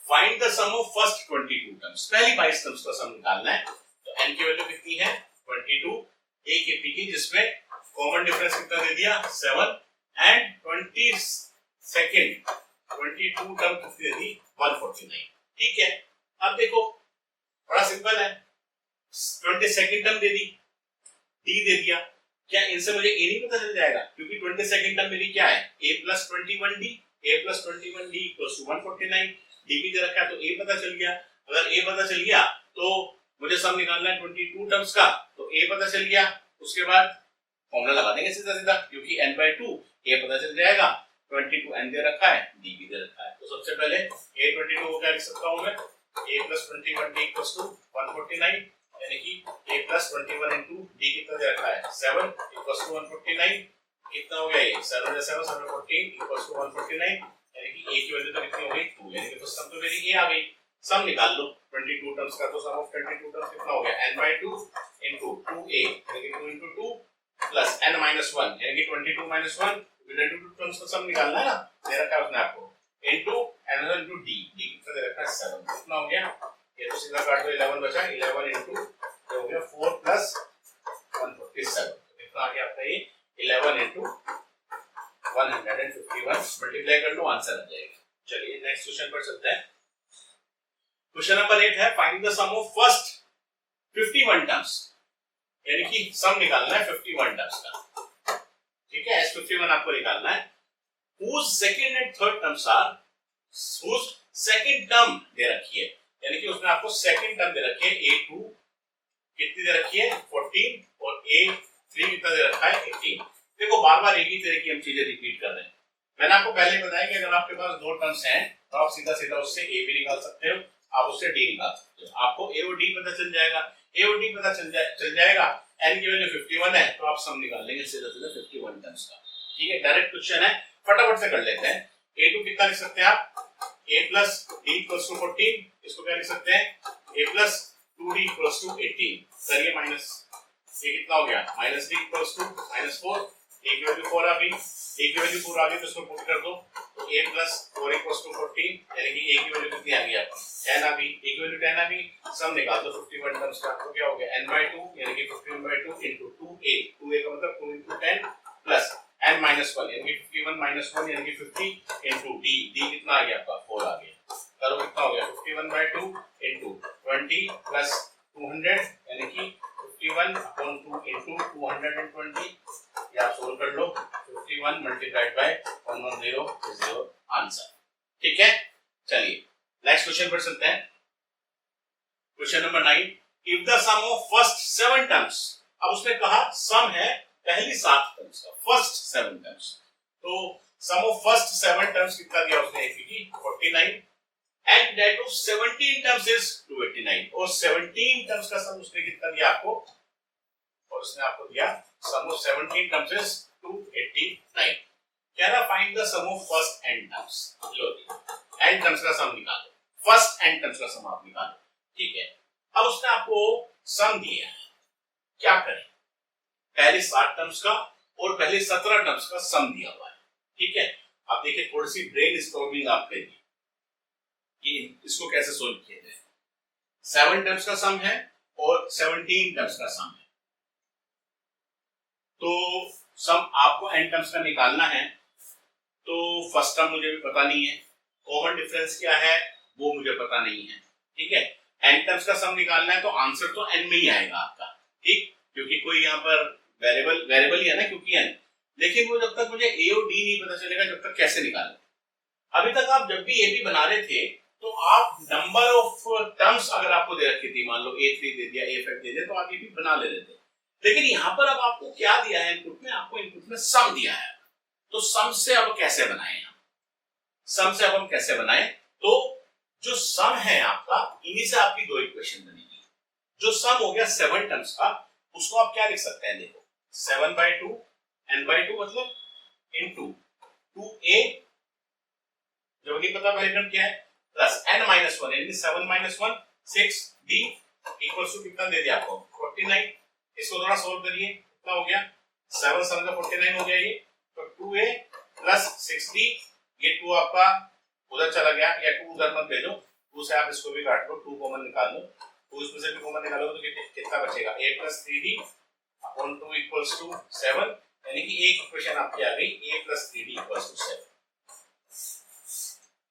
Find the sum of first 22 terms. पहली 22 टर्म्स का सम निकालना है। तो n की वैल्यू कितनी है? 22। एक एपी की जिसमें कॉमन डिफरेंस कितना दे दिया? 7 एंड 22 टर्म कितनी दे दी? 149। ठीक है, अब देखो बड़ा सिंपल है। 22 टर्म दे दी, d दे दिया। क्या इनसे मुझे a नहीं पता चल जाएगा? क्योंकि 22 टर्म मेरी क्या है? a + 21d, a + 21d = 149। d भी दे रखा है तो a पता चल गया। अगर a पता चल गया तो मुझे सम निकालना है 22 टर्म्स का, तो a पता चल गया, उसके बाद फॉर्मूला लगा देंगे सीधा सीधा, क्योंकि n/2 a पता चल जाएगा, 22 n दे रखा है, d भी दे रखा है। तो सबसे पहले a22 को क्या लिख सकता हूं मैं, a + 21d = 149, यानी कि a + 21 into d कितना दे रखा है 7 = 149, कितना हो गया ये 7 + 7 7 14 = 149, यानी कि a की वैल्यू तो कितनी हो गई 2, यानी कि तो सम तो मेरी a आ गई। सम निकाल लो 22 टर्म्स का, तो सम ऑफ 22 टर्म्स कितना हो गया n/2 into 2a, यानी कि 2 into 2 plus n-1, यानी कि 22 - 1, 22 टर्म्स का सम निकालना है ना, दे रखा है उसने आपको, into n into d, d कितना दे रखा है 7, कितना हो गया, ये तो सीधा काट दो, 11 बचा, 11 into ये हो गया 4 plus 147, कितना आ गया आपका ये 11 into 151, मल्टीप्लाई कर लो, आंसर आ जाएगा। चलिए नेक्स्ट क्वेश्चन पर चलते हैं। क्वेश्चन नंबर 8 है, find the sum of first 51 terms, यानी कि सम निकालना है 51 टर्म्स का, ठीक है, S51 आपको निकालना है। whose second and third terms are, whose second term दे रखी है, यानी कि उसने आपको सेकंड टर्म दे रखी है, A2 कितनी दे रखी है 14 और A3 कितना दे रखा है 18। देखो बार बार एक ही तरह की हम चीजें रिपीट कर रहे हैं। मैंने आपको पहले ही बताया कि अगर आपके पास दो टर्म्स हैं तो आप सीधा सीधा उससे A भी निकाल सकते हो, आप उससे D निकाल सकते हो, आपको A और D पता चल जाएगा, A और D पता चल जाएगा, n की वैल्यू 51 है तो आप सम निकाल लेंगे सीधा सीधा 51 टर्म्स का, ठीक है। डायरेक्ट क्वेश्चन है, फटाफट से कर लेते हैं। A2 कितना लिख सकते हैं आप, A plus D equals to 14, इसको क्या लिख सकते हैं A plus 2D equals to 18, करिए माइनस, ये कितना हो गया minus D equals to -4, A की वैल्यू 4 आ गई, A की वैल्यू 4 आ गई तो इसको पुट कर दो, तो A plus 4 equals to 14, यानी कि A की वैल्यू कितनी आ गई आपको 10 आ गई, A की वैल्यू 10 आ गई, सम निकाल दो 51 टर्म्स का, तो क्या हो गया n/2 यानी कि 51/2 into 2A, 2A का मतलब 2 into 10 plus n-1 यानी कि 51 - 1 यानी कि 50 into D, D कितना आ गया आपका 4 आ गया, करो कितना हो गया 51/2 into 20 plus 200 यानी कि 51/2 into 220, या आप सोल्व कर लो, 51 multiplied by 110 is your answer, ठीक है। चलिए नेक्स्ट क्वेश्चन पर चलते हैं। Question number 9, if the sum of first 7 terms, अब उसने कहा सम है पहली 7 टर्म्स का, फर्स्ट 7 टर्म्स, तो सम ऑफ फर्स्ट 7 टर्म्स कितना दिया उसने AP की 49, and that of 17 terms is 289, और 17 टर्म्स का सम उसने कितना दिया आपको, और उसने आपको दिया सम ऑफ 17 टर्म्स इज 289। कह रहा find the sum of first n terms, लो एन टर्म्स का सम निकालो, फर्स्ट एन टर्म्स का सम आप निकालो, ठीक है। अब उसने आपको सम दिया है, क्या करें, पहले 7 टर्म्स का और पहले 17 टर्म्स का सम दिया हुआ है, ठीक है। अब देखिए थोड़ी सी ब्रेन स्टॉर्मिंग आप करिए कि इसको कैसे सोल्व किया जाए। 7 टर्म्स का सम है और 17 टर्म्स का सम है, तो सम आपको n टर्म्स का निकालना है, तो फर्स्ट टर्म मुझे भी पता नहीं है, कॉमन डिफरेंस क्या है वो मुझे पता नहीं है, ठीक है। n टर्म्स का सम निकालना है तो आंसर तो n में ही आएगा आपका, ठीक, क्योंकि कोई यहाँ पर वेरिएबल ही है ना, क्योंकि n, लेकिन वो जब तक मुझे a और d नहीं पता चलेगा जब तक कैसे निकालें। अभी तक आप जब भी AB बना रहे थे तो आप नंबर ऑफ टर्म्स अगर आपको दे रखी थी, मान लो A3 दे दिया, A5 दे दिया, तो आप AB बना ले रहे थे, लेकिन यहाँ पर अब आपको क्या दिया है इनपुट में, आपको इनपुट में सम दिया है, तो सम से अब कैसे बनाएं हम, सम से अब हम कैसे बनाएं, तो जो सम है आपका इन्हीं से आपकी दो इक्वेशन बनेगी। जो सम हो गया 7 टर्म्स का, उसको आप क्या लिख सकते हैं, देखो 7/2 n/2 मतलब इनटू 2a, जो नहीं पता पहले टर्म क्या है, प्लस n-1 यानी 7 - 1 6d इक्वल्स टू कितना दे दिया आपको 49। इसको थोड़ा सोल्व करिए, कितना हो गया 7 7 का 49 हो गया ये, तो 2a प्लस 6d, ये 2 आपका उधर चला गया, या 2 उधर मत भेजो, 2 से आप इसको भी काट लो, 2 कॉमन निकाल लो, 2 इसमें से भी कॉमन निकालोगे तो कितना बचेगा a + 3d upon 2 equals to 7, यानी कि एक इक्वेशन आपकी आ गई a + 3d इक्वल्स टू 7,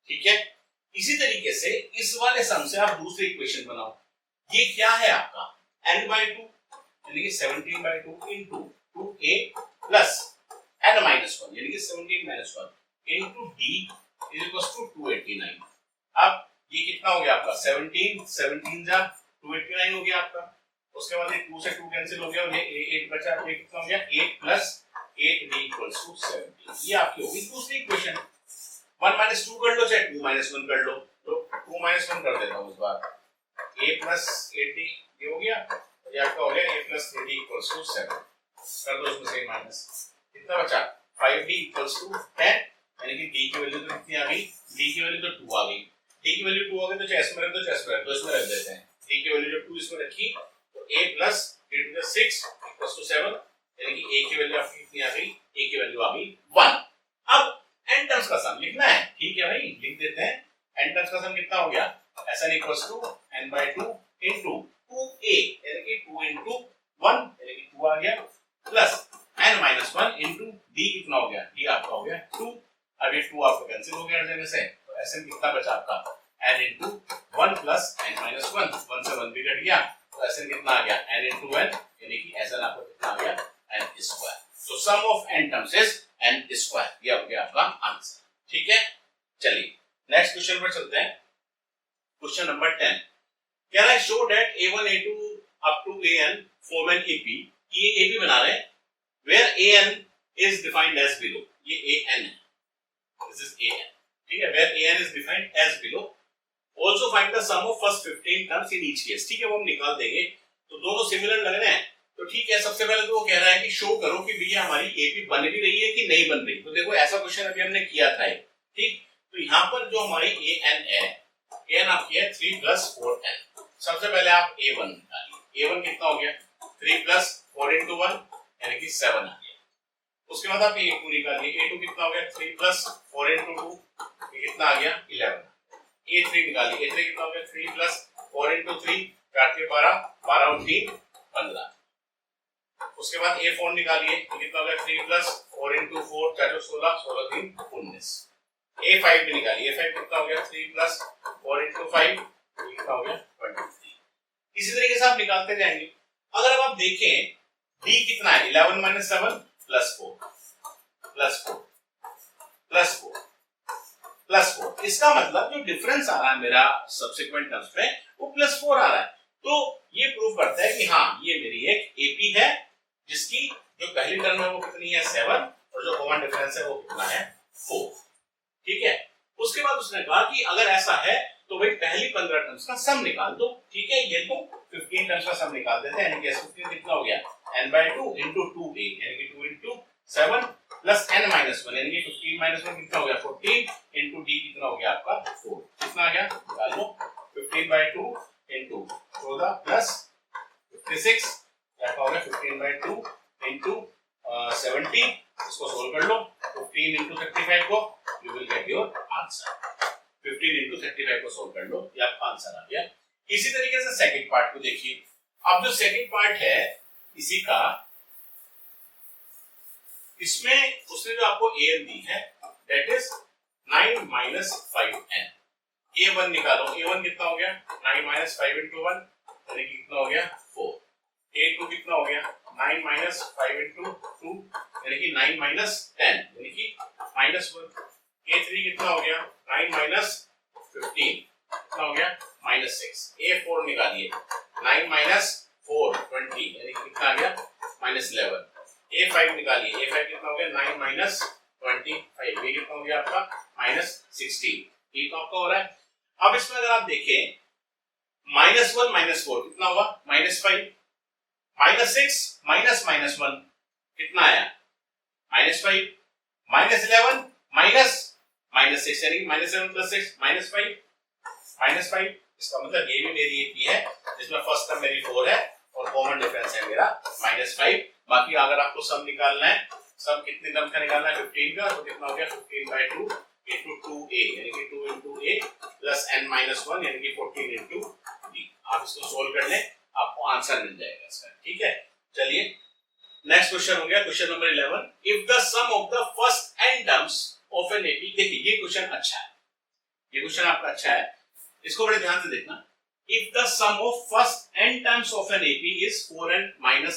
ठीक है। इसी तरीके से इस वाले सम से आप दूसरी इक्वेशन बनाओ, ये क्या है आपका n/2 यानी कि 17/2 into 2a plus n-1 यानी कि 17 - 1 into d is equals to 289। अब ये कितना कितना हो गया आपका 17 17 जा 289 हो गया आपका। उसके बाद ये 2 से 2 कैंसिल हो गया और ये 8 बचा, ये कितना हो गया 8 प्लस 8b इक्वल्स टू 17। ये आपकी होगी दूसरी इक्वेशन। 1 माइनस 2 कर लो चाहे 2 माइनस 1 कर लो, तो 2 माइनस 1 कर देता हूं इस बार। a प्लस 8d ये हो गया, ये आपका हो गया a plus 3d equals to 7। कर दो इसमें से माइनस, कितना बचा 5d इक्वल्स टू 10, यानी कि d की वैल्यू तो कितनी आ गई, d की वैल्यू तो 2 आ गई। d की वैल्यू 2 आ गई तो चाहे इसमें रख दो चाहे इसमें रख दो, इसमें रख देते हैं। d की वैल्यू जब 2 इसमें रखी तो a plus 8 plus 6 equals to 7, यानी कि a की वैल्यू आपकी कितनी आ गई, a की वैल्यू आ गई 1। अब n टर्म्स का सम लिखना है, ठीक है भाई लिख देते हैं। n टर्म्स का सम कितना हो गया, Sn equals to n/2 into 2a, यानी कि 2 इनटू 1 यानी कि 2 आ गया, प्लस n-1 इनटू d कितना हो गया, d आपका हो गया 2। अब ये 2 आपका कैंसिल हो गया हर जगह से, तो Sn कितना बचा आपका n इनटू 1 प्लस n-1, 1 से 1 भी कट गया, तो Sn कितना आ गया n इनटू n, यानी कि Sn आपका कितना आ गया n square. So sum of n terms is n square, ये हो गया आपका आंसर। ठीक है, चलिए नेक्स्ट क्वेश्चन पर चलते हैं। Question number 10, can I show that a1 a2 up to an form an AP, ये AP बना रहे हैं where an is defined as below, ये an है, this is an, ठीक है, where an is defined as below, also find the sum of first 15 terms in each case। ठीक है, वो हम निकाल देंगे, तो दोनों सिमिलर लग रहे हैं, तो ठीक है। सबसे पहले तो वो कह रहा है कि शो करो कि भैया हमारी एपी बन भी रही है कि नहीं बन रही। तो देखो ऐसा क्वेश्चन अभी हमने किया था, ठीक, तो यहाँ पर जो हमारी an है, an आपकी है 3 प्लस 4n। सबसे पहले आप a1 निकालिए, a1 कितना हो गया 3 प्लस 4 इंटू 1 यानी कि 7 आ गया। उसके बाद आप a2 निकालिए, a2 कितना हो गया 3 प्लस 4 इंटू 2, ये कितना आ गया 11। a3 निकालिए, a3 कितना हो गया 3 प्लस 4 इंटू 3, 4 के 12, 12 और 3 15। उसके बाद a4 निकालिए, तो कितना हो गया 3 प्लस 4 इंटू 4, 4 16, 16 3 19। a5 भी निकालिए, a5 कितना हो गया 3 प्लस 4 इंटू 5, कितना हो गया 23। इसी तरीके से आप निकालते जाएंगे। अगर अब आप देखें d कितना है 11 minus 7 plus 4 plus 4 plus 4 plus 4, इसका मतलब जो डिफरेंस आ रहा है मेरा सब्सिक्वेंट टर्म्स में वो प्लस 4 आ रहा है। तो ये प्रूव करता है कि हाँ ये मेरी एक एपी है, जिसकी जो पहली टर्म है वो कितनी है 7 और जो कॉमन डिफरेंस है वो कितना है 4। ठीक है, उसके बाद उसने कहा कि अगर ऐसा है तो भाई पहली 15 टर्म्स का सम निकाल दो। ठीक है, ये तो 15 टर्म्स का सम निकाल देते हैं, यानी कि 15 कितना हो गया n/2 into 2a, यानी कि 2 into 7 प्लस n-1, यानी कि 15 - 1 कितना हो गया 14 into d कितना हो गया आपका 4, कितना आ गया निकाल लो 15/2 into 14 प्लस 56, क्या हो गया 15/2 into 70, इसको सोल्व कर लो 15 into 35 को, you will get your answer. 15 into 35 को सोल्व कर लो, ये आपका आंसर आ गया। इसी तरीके से सेकंड पार्ट को देखिए। अब जो सेकंड पार्ट है इसी का, इसमें उसने जो आपको an दी है दैट इज 9 - 5n। a1 निकालो, a1 कितना हो गया 9 - 5 into 1, यानी कि कितना हो गया 4। a2 कितना हो गया 9 - 5 into 2, यानी कि 9 - 10, यानी कि -1। a3 कितना हो गया 9 - 15, कितना हो गया -6। a4 निकालिए 9 - 4 20, यानी कि कितना आ गया -11। a5 निकालिए, a5 कितना हो गया 9 - 25, ये कितना हो गया आपका -16। ये तो आपका हो रहा है। अब इसमें अगर आप देखें -1 - 4 कितना हुआ -5, -6 -1 कितना आया -5, -11 -6, यानी कि -7 + 6 -5। इसका मतलब ये भी मेरी एपी है जिसमें फर्स्ट टर्म मेरी 4 है और कॉमन डिफरेंस है मेरा -5। बाकी अगर आपको सम निकालना है, सम कितने टर्म्स का निकालना है 15 का, तो कितना हो गया 15/2 into 2a, यानी कि 2 into a प्लस n-1, यानी कि 14 into d। आप इसको सोल्व कर लें, आपको आंसर मिल जाएगा इसका। ठीक है, चलिए नेक्स्ट क्वेश्चन हो गया question number 11। If the sum of the first n terms of an AP, देखिए ये क्वेश्चन अच्छा है, ये क्वेश्चन आपका अच्छा है, इसको बड़े ध्यान से देखना। If the sum of first n terms of an AP is 4n - n²,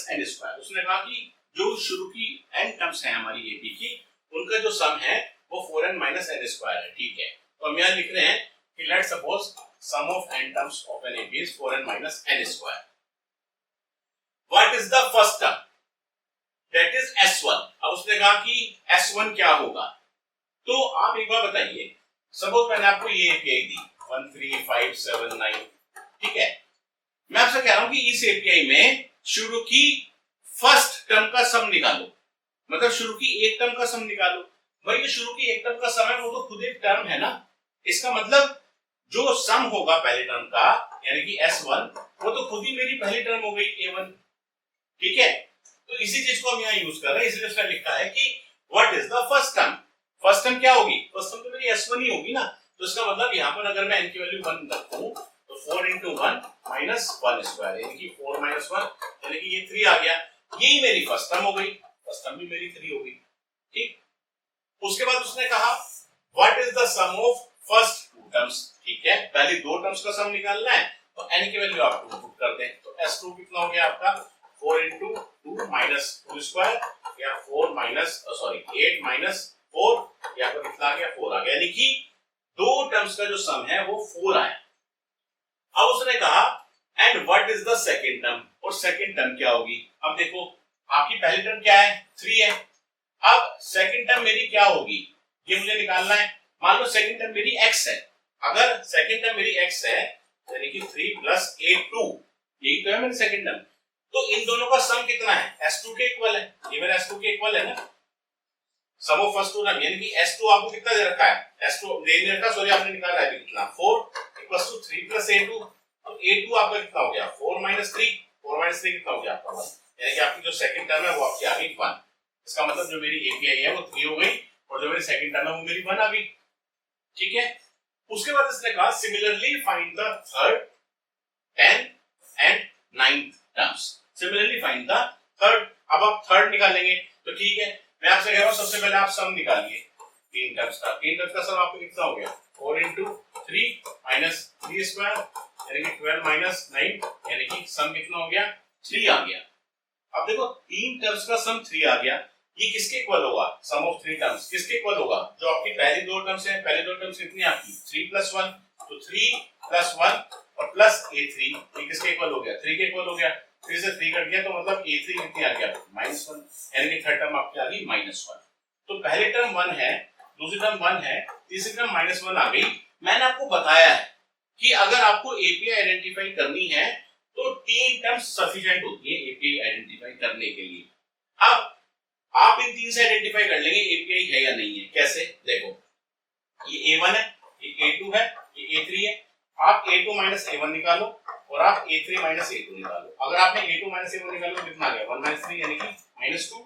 उसने कहा कि जो शुरू की n टर्म्स हैं हमारी एपी की, उनका जो सम है वो 4n - n² है। ठीक है, तो हम यहाँ लिख रहे हैं कि let's suppose sum of n terms of an AP is 4n minus n square. What is the first term? That is S1. अब उसने कहा कि S1 क्या होगा, तो आप एक बार बताइए, सपोज मैंने आपको ये एपीआई दी 13579, ठीक है, मैं आपसे कह रहा हूं कि इस एपीआई में शुरू की फर्स्ट टर्म का सम निकालो, मतलब शुरू की एक टर्म का सम निकालो। भाई ये शुरू की एक टर्म का सम है, वो तो खुद एक टर्म है ना, इसका मतलब जो सम होगा पहले टर्म का यानी कि S1 वो तो खुद ही मेरी पहली टर्म हो गई A1, ठीक है। तो इसी चीज को हम यहाँ यूज कर रहे हैं, इसलिए उसने लिखा है कि what is the first term. First term क्या होगी, फर्स्ट टर्म तो मेरी S1 ही होगी ना, तो इसका मतलब यहाँ पर अगर मैं n की वैल्यू 1 रखूं तो 4 into 1 minus 1 square यानी कि 4 minus 1 यानी कि ये 3 आ गया, यही मेरी फर्स्ट टर्म हो गई, फर्स्ट टर्म भी मेरी 3 हो गई, ठीक। उसके बाद उसने कहा what is the sum of first two terms, ठीक है, पहले दो टर्म्स का सम निकालना है, तो n की वैल्यू आप 2 पुट कर दें, तो S2 कितना हो गया आपका 4 into 2 minus 2 square या 4 minus 8 minus 4 यहाँ पर कितना आ गया 4 आ गया, यानी कि दो टर्म्स का जो सम है वो 4 आया। अब उसने कहा and what is the second term, और सेकंड टर्म क्या होगी। अब देखो आपकी पहली टर्म क्या है 3 है, अब सेकंड टर्म मेरी क्या होगी ये मुझे निकालना है। मान लो सेकंड टर्म मेरी x है, अगर सेकंड टर्म मेरी x है यानी कि 3 plus a2, यही तो है मेरी सेकंड टर्म, तो इन दोनों का सम कितना है S2 के इक्वल है, ये मेरा S2 के इक्वल है ना, सम ऑफ फर्स्ट टू टर्म यानी कि S2 आपको कितना दे रखा है, S2 दे नहीं रखा, सॉरी आपने निकाला है कितना 4 इक्वल्स टू 3 plus a2, तो a2 आपका कितना हो गया 4 minus 3, 4 minus 3 कितना हो गया आपका 1, यानी कि आपकी जो सेकंड टर्म है वो आपकी आ गई 1। इसका मतलब जो मेरी एपीआई है वो 3 हो गई और जो मेरी सेकंड टर्म है वो मेरी 1 आ गई, ठीक है। उसके बाद इसने कहा similarly find the third 10 and 9th terms, similarly find the third. अब आप थर्ड निकालेंगे तो ठीक है, मैं आपसे कह रहा हूं सबसे पहले आप सम निकालिए तीन टर्म्स का सम आपको कितना हो गया 4 into 3 minus 3 square यानी कि 12 minus 9 यानी कि सम कितना हो गया 3 आ गया। अब देखो तीन टर्म्स का सम 3 आ गया, ये किसके इक्वल होगा, सम ऑफ थ्री टर्म्स किसके इक्वल होगा, जो आपकी पहली दो टर्म्स है, पहले दो टर्म्स कितनी आपकी 3 plus 1, तो 3 plus 1 और प्लस a3 ये किसके इक्वल हो गया 3 के इक्वल हो गया, 3 से 3 कट गया तो मतलब a3 कितनी आ गया -1 यानी कि थर्ड टर्म आपकी आ गई -1। तो पहली टर्म 1 है, दूसरी टर्म 1 है, तीसरी टर्म -1 आ गई। मैंने आपको बताया है कि अगर आपको एपीआई आइडेंटिफाई करनी है तो तीन टर्म्स सफिशिएंट होती है एपीआई आइडेंटिफाई करने के लिए। अब आप इन तीन से आइडेंटिफाई कर लेंगे एपीआई है या नहीं है, कैसे, देखो ये A1 है, ये A2 है, ये A3 है, आप A2 minus A1 निकालो और आप A3 minus A2 निकालो। अगर आपने A2 minus A1 निकालो तो कितना आ गया 1 minus 3 यानी कि -2,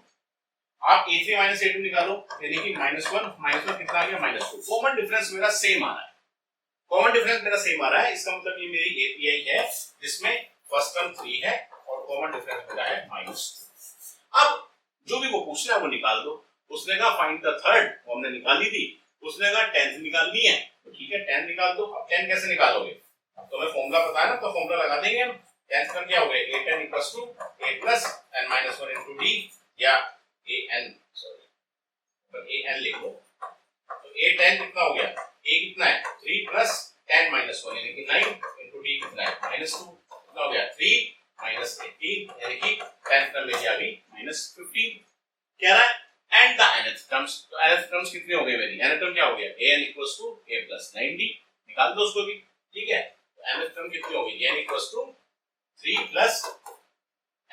आप A3 minus A2 निकालो यानी कि -1 कितना आ गया -2। कॉमन डिफरेंस मेरा सेम आ रहा है, कॉमन डिफरेंस मेरा सेम आ रहा है, इसका मतलब ये मेरी एपीआई है जिसमें फर्स्ट टर्म 3 है और कॉमन डिफरेंस मेरा है -2। अब जो भी वो पूछना है वो निकाल दो। उसने कहा फाइंड द थर्ड, वो हमने निकाली थी, उसने कहा 10th निकालनी है तो ठीक है 10 निकाल दो। अब 10 कैसे निकालोगे, अब तुम्हें फॉर्मूला पता है ना, तो फॉर्मूला लगा देंगे हम। 10th का क्या हो गया a10 equals to a plus n minus 1 into d या an, सॉरी पर an लिख लो, तो a10 कितना हो गया, a कितना है 3 प्लस 10 माइनस 1 यानी कि 9 इनटू d कितना है -2, कितना हो गया 3 माइनस 18 यानी कि 10th टर्म मेरी आ गई -15। कह रहा है एंड द nth टर्म्स, तो nth टर्म्स कितनी हो गई मेरी, nth टर्म क्या हो गया an equals to a plus 9d, निकाल दो उसको भी, ठीक है। तो nth टर्म कितनी हो गई n equals to 3 plus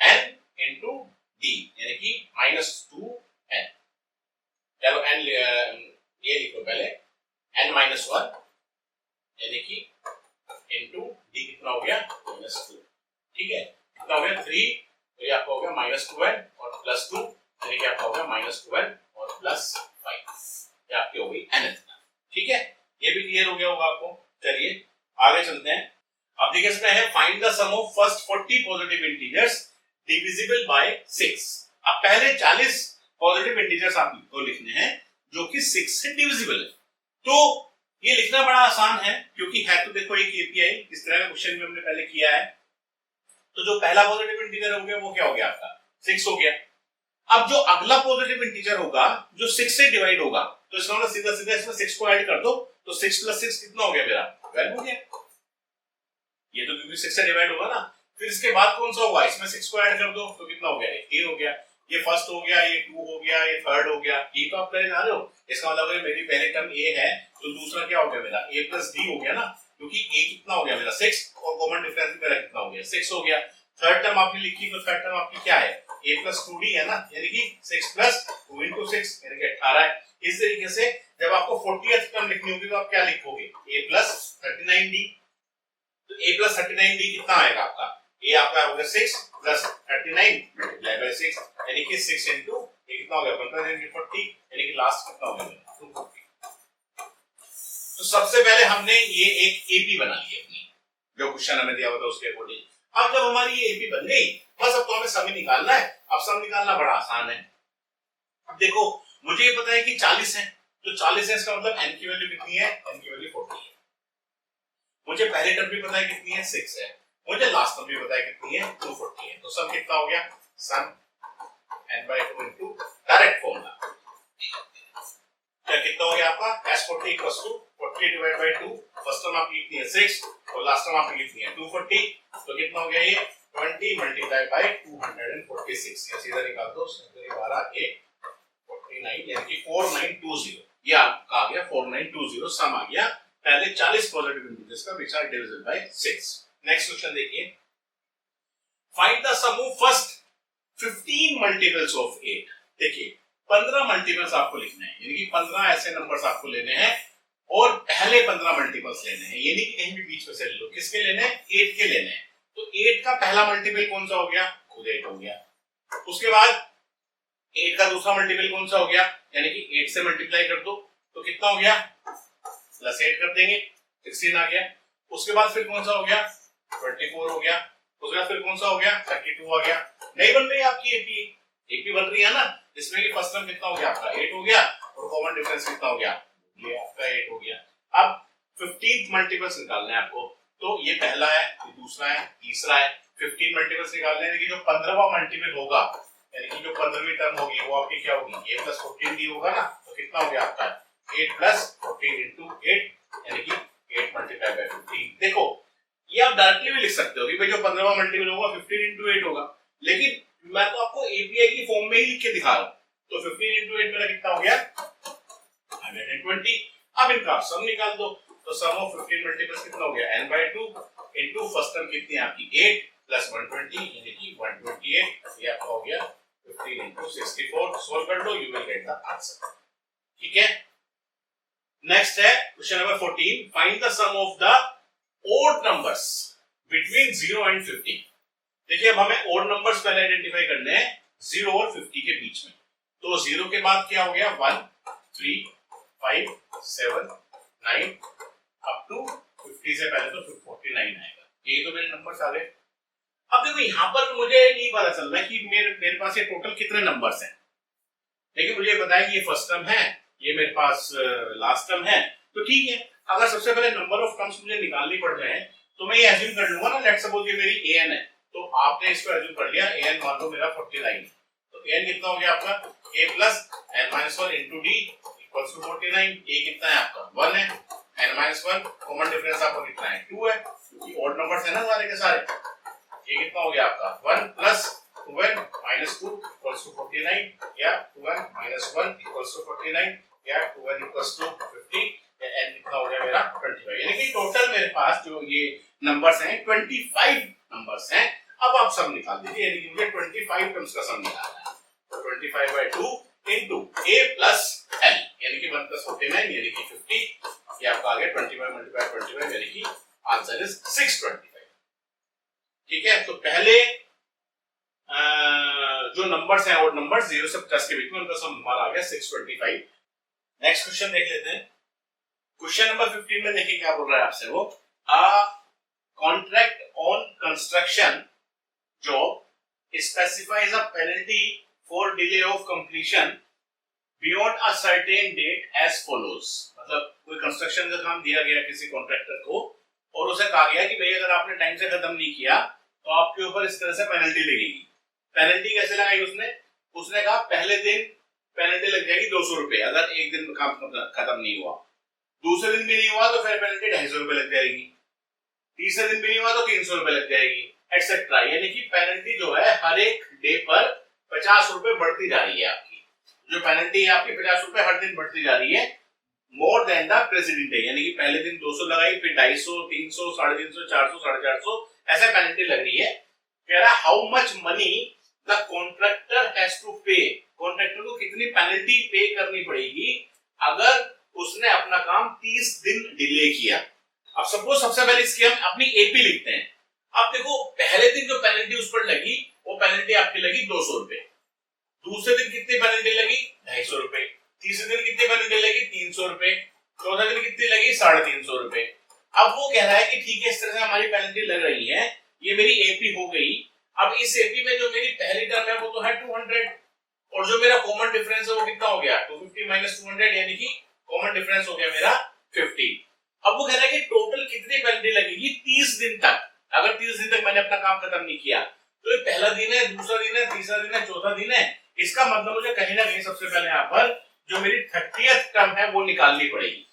n into d यानी कि -2n। चलो n ये लिखो पहले n माइनस 1 यानी कि इनटू d कितना हो गया -2, ठीक है, कितना हो गया 3, तो ये आपका हो गया -2n और +2 यानी कि आपका हो गया -2n और +5, ये आपकी हो गई nth, ठीक है। ये भी क्लियर हो गया होगा आपको। चलिए आगे चलते हैं। अब देखिए इसमें है find the sum of first 40 positive integers divisible by 6। अब पहले 40 पॉजिटिव इंटीजर्स आपको लिखने हैं जो कि 6 से डिविजिबल है। तो ये लिखना बड़ा आसान है क्योंकि है तो देखो एक एपीआई, इस तरह का क्वेश्चन में हमने पहले किया है। तो जो पहला पॉजिटिव इंटीजर हो गया वो क्या हो गया आपका 6 हो गया। अब जो अगला पॉजिटिव इंटीजर होगा जो 6 से डिवाइड होगा, तो इसका मतलब सीधा सीधा इसमें 6 को ऐड कर दो, तो 6 + 6 कितना हो गया मेरा 12 हो गया। ये तो क्योंकि 6 से डिवाइड होगा ना। फिर इसके बाद कौन सा होगा, इसमें 6 को ऐड कर दो तो कितना हो गया, 3 हो गया। ये फर्स्ट हो गया, ये 2 हो गया, ये थर्ड हो गया। ये तो आप करने जा रहे हो, इसका मतलब है मेरी पहले टर्म ए है तो दूसरा क्या हो गया मेरा a प्लस डी हो गया ना, क्योंकि a कितना हो गया मेरा 6 और कॉमन डिफरेंस मेरा कितना हो गया 6 हो गया। थर्ड टर्म आपने लिखी तो थर्ड टर्म आपकी क्या है, a प्लस 2d है ना, यानी कि 6 प्लस 2 into 6 यानी कि 18 है। इस तरीके से जब आपको 40th टर्म लिखनी होगी तो आप क्या लिखोगे, a प्लस 39d। तो a प्लस 39d कितना आएगा आपका, a आपका हो गया 6 प्लस 39 मल्टीप्लाई बाय 6 यानी कि 6 into ये कितना हो गया 140 यानी कि लास्ट कितना हो गया 240। तो सबसे पहले हमने ये एक एपी बना ली अपनी, जो क्वेश्चन हमें दिया हुआ था उसके अकॉर्डिंग। अब जब हमारी ये एपी बन गई, बस अब तो हमें सम ही निकालना है। अब सम निकालना बड़ा आसान है। अब देखो मुझे ये पता है कि 40 है, तो 40 है इसका मतलब n की वैल्यू कितनी है, n की वैल्यू 40 है। मुझे पहले टर्म भी पता है कितनी है 6 है, मुझे लास्ट टर्म भी पता है कितनी है 240 है। तो सम कितना हो गया, सम n/2 इनटू डायरेक्ट फॉर्मूला क्या कितना हो गया आपका s40 equals to 40 divide by 2। First term आपकी कितनी है 6 और लास्ट टर्म आपकी कितनी है 240। तो कितना हो गया ये 20 मल्टीप्लाई बाय 246। ये सीधा निकाल दो, 12 1 49 यानी कि 4920। ये आपका आ गया 4920, सम आ गया पहले 40 पॉजिटिव इंटीजर्स का which are divisible by 6। Next question देखिए, find the sum of first 15 multiples of 8। देखिए 15 मल्टीपल्स आपको लिखना है, यानी कि 15 ऐसे नंबर्स आपको लेने हैं और पहले 15 मल्टीपल्स लेने हैं, ये नहीं कि कहीं भी बीच में से ले लो। किसके लेने हैं, 8 के लेने हैं। तो 8 का पहला मल्टीपल कौन सा हो गया, खुद 8 हो गया। उसके बाद 8 का दूसरा मल्टीपल कौन सा हो गया, यानी कि 8 से मल्टीप्लाई कर दो तो कितना हो गया, प्लस 8 कर देंगे 16 आ गया। उसके बाद फिर कौन सा हो गया 24 हो गया। उसके बाद फिर कौन सा हो गया 32 आ गया। नहीं बन रही आपकी एपी, एपी बन रही है ना, इसमें कि फर्स्ट टर्म कितना हो गया आपका 8 हो गया और कॉमन डिफरेंस कितना हो गया, ये आपका 8 हो गया। अब 15th मल्टीपल्स निकालना है आपको, तो ये पहला है, ये दूसरा है, तीसरा है। 15 मल्टीपल्स निकालने हैं कि जो 15वां मल्टीपल होगा, यानी कि जो 15वीं टर्म होगी वो आपकी क्या होगी, a प्लस 14d होगा ना। तो कितना हो गया आपका 8 प्लस 14 into 8 यानी कि 8 मल्टीप्लाई बाय 15। देखो ये आप डायरेक्टली भी लिख सकते हो कि भाई जो 15वां मल्टीपल होगा 15 into 8 होगा, लेकिन मैं तो आपको एपीआई की फॉर्म में ही लिख के दिखा रहा हूं। तो 15 into 8 मेरा कितना हो गया 120। अब इनका सम निकाल दो, तो सम ऑफ 15 मल्टीपल्स कितना हो गया n/2 into फर्स्ट टर्म कितनी है आपकी 8 प्लस 120 यानी कि 128। ये आपका हो गया 15 into 64। सॉल्व कर लो, you will get the answer. ठीक है, नेक्स्ट है question number 14, find the sum of the odd numbers between 0 and 50। देखिए अब हमें ओड नंबर्स पहले आइडेंटिफाई करने हैं 0 और 50 के बीच में। तो 0 के बाद क्या हो गया 1 3 5 7 9 अप टू 50 से पहले तो 49 आएगा। ये तो मेरे नंबर्स आ गए। अब देखो यहाँ पर मुझे नहीं पता चल रहा कि मेरे पास ये टोटल कितने नंबर्स हैं, लेकिन मुझे पता है कि ये फर्स्ट टर्म है, ये मेरे पास लास्ट टर्म है। तो ठीक है, अगर सबसे पहले नंबर ऑफ टर्म्स मुझे निकालनी पड़ रहे हैं तो मैं ये एज्यूम कर लूंगा ना, लेट सपोज ये मेरी an है, तो आपने इसको एज्यूम कर लिया an मान लो मेरा 49। तो an कितना हो गया आपका a plus n-1 into d equals to 49। a कितना है आपका 1 है, n-1 कॉमन डिफरेंस आपका कितना है 2 है, क्योंकि ऑड नंबर्स है ना सारे के सारे। ये कितना हो गया आपका 1 plus 2n minus 2 equals to 49 या 2n माइनस 1 इक्वल्स टू 49 या 2n इक्वल्स टू 50 या n कितना हो गया मेरा 25। यानी कि टोटल मेरे पास जो ये नंबर्स हैं 25 नंबर्स हैं। अब आप सम निकाल दीजिए, यानी कि मुझे 25 टर्म्स का सम निकालना है। तो 25/2 into a plus l यानी कि 1 plus 49 यानी कि 50। ये आपका आ गया 25 मल्टीप्लाई 25 यानी कि आंसर इज 625। ठीक है, तो पहले जो नंबर्स हैं और नंबर्स 0 से 50 के बीच में उनका सम हमारा आ गया 625। नेक्स्ट क्वेश्चन देख लेते हैं। क्वेश्चन नंबर 15 में देखिए क्या बोल रहा है आपसे वो, a contract on construction job specifies a penalty for delay of completion beyond a certain date as follows. मतलब कोई कंस्ट्रक्शन का काम दिया गया किसी कॉन्ट्रैक्टर को और उसे कहा गया कि भाई अगर आपने टाइम से खत्म नहीं किया तो आपके ऊपर इस तरह से पेनल्टी लगेगी। पेनल्टी कैसे लगाई उसने कहा पहले दिन पेनल्टी लग जाएगी 200 रुपए अगर एक दिन में काम खत्म नहीं हुआ, दूसरे दिन भी नहीं हुआ तो फिर पेनल्टी 250 रुपए लग जाएगी। तीसरे दिन भी नहीं हुआ तो 300 रुपए लग जाएगी, एक्सेट्रा। यानी कि पेनल्टी जो है हर एक डे पर 50 रुपए बढ़ती जा रही है। आपकी जो पेनल्टी है आपकी 50 रुपए हर दिन बढ़ती जा रही है, more than the president day. यानी कि पहले दिन 200 लगाई, फिर 250, 300, 350, 400, 450 ऐसा पेनल्टी लग रही है। कह रहा how much money the contractor has to pay, contractor को कितनी पेनल्टी पे करनी पड़ेगी अगर उसने अपना काम 30 दिन डिले किया। अब सपोज सबसे पहले इसकी हम अपनी एपी लिखते हैं। अब देखो पहले दिन जो पेनल्टी उस पर लगी वो पेनल्टी आपकी लगी 200 रुपए, दूसरे दिन कितनी पेनल्टी लगी 250 रुपए, तीसरे दिन कितनी पेनल्टी लगी 300 रुपए, चौथे दिन कितनी लगी 350 रुपए। अब वो कह रहा है कि ठीक है इस तरह से हमारी पेनल्टी लग रही है, ये मेरी एपी हो गई। अब इस एपी में जो मेरी पहली टर्म है वो तो है 200 और जो मेरा कॉमन डिफरेंस है वो कितना हो गया 250 माइनस 200, यानी कि कॉमन डिफरेंस हो गया मेरा 50। अब वो कह रहा है कि टोटल कितनी पेनल्टी लगेगी 30 दिन तक। अगर 30 दिन तक मैंने अपना काम खत्म नहीं किया तो ये पहला दिन है, दूसरा दिन है, तीसरा दिन है, चौथा दिन है। इसका मतलब मुझे कहीं ना कहीं सबसे पहले यहाँ पर जो मेरी 30th टर्म है वो निकालनी पड़ेगी।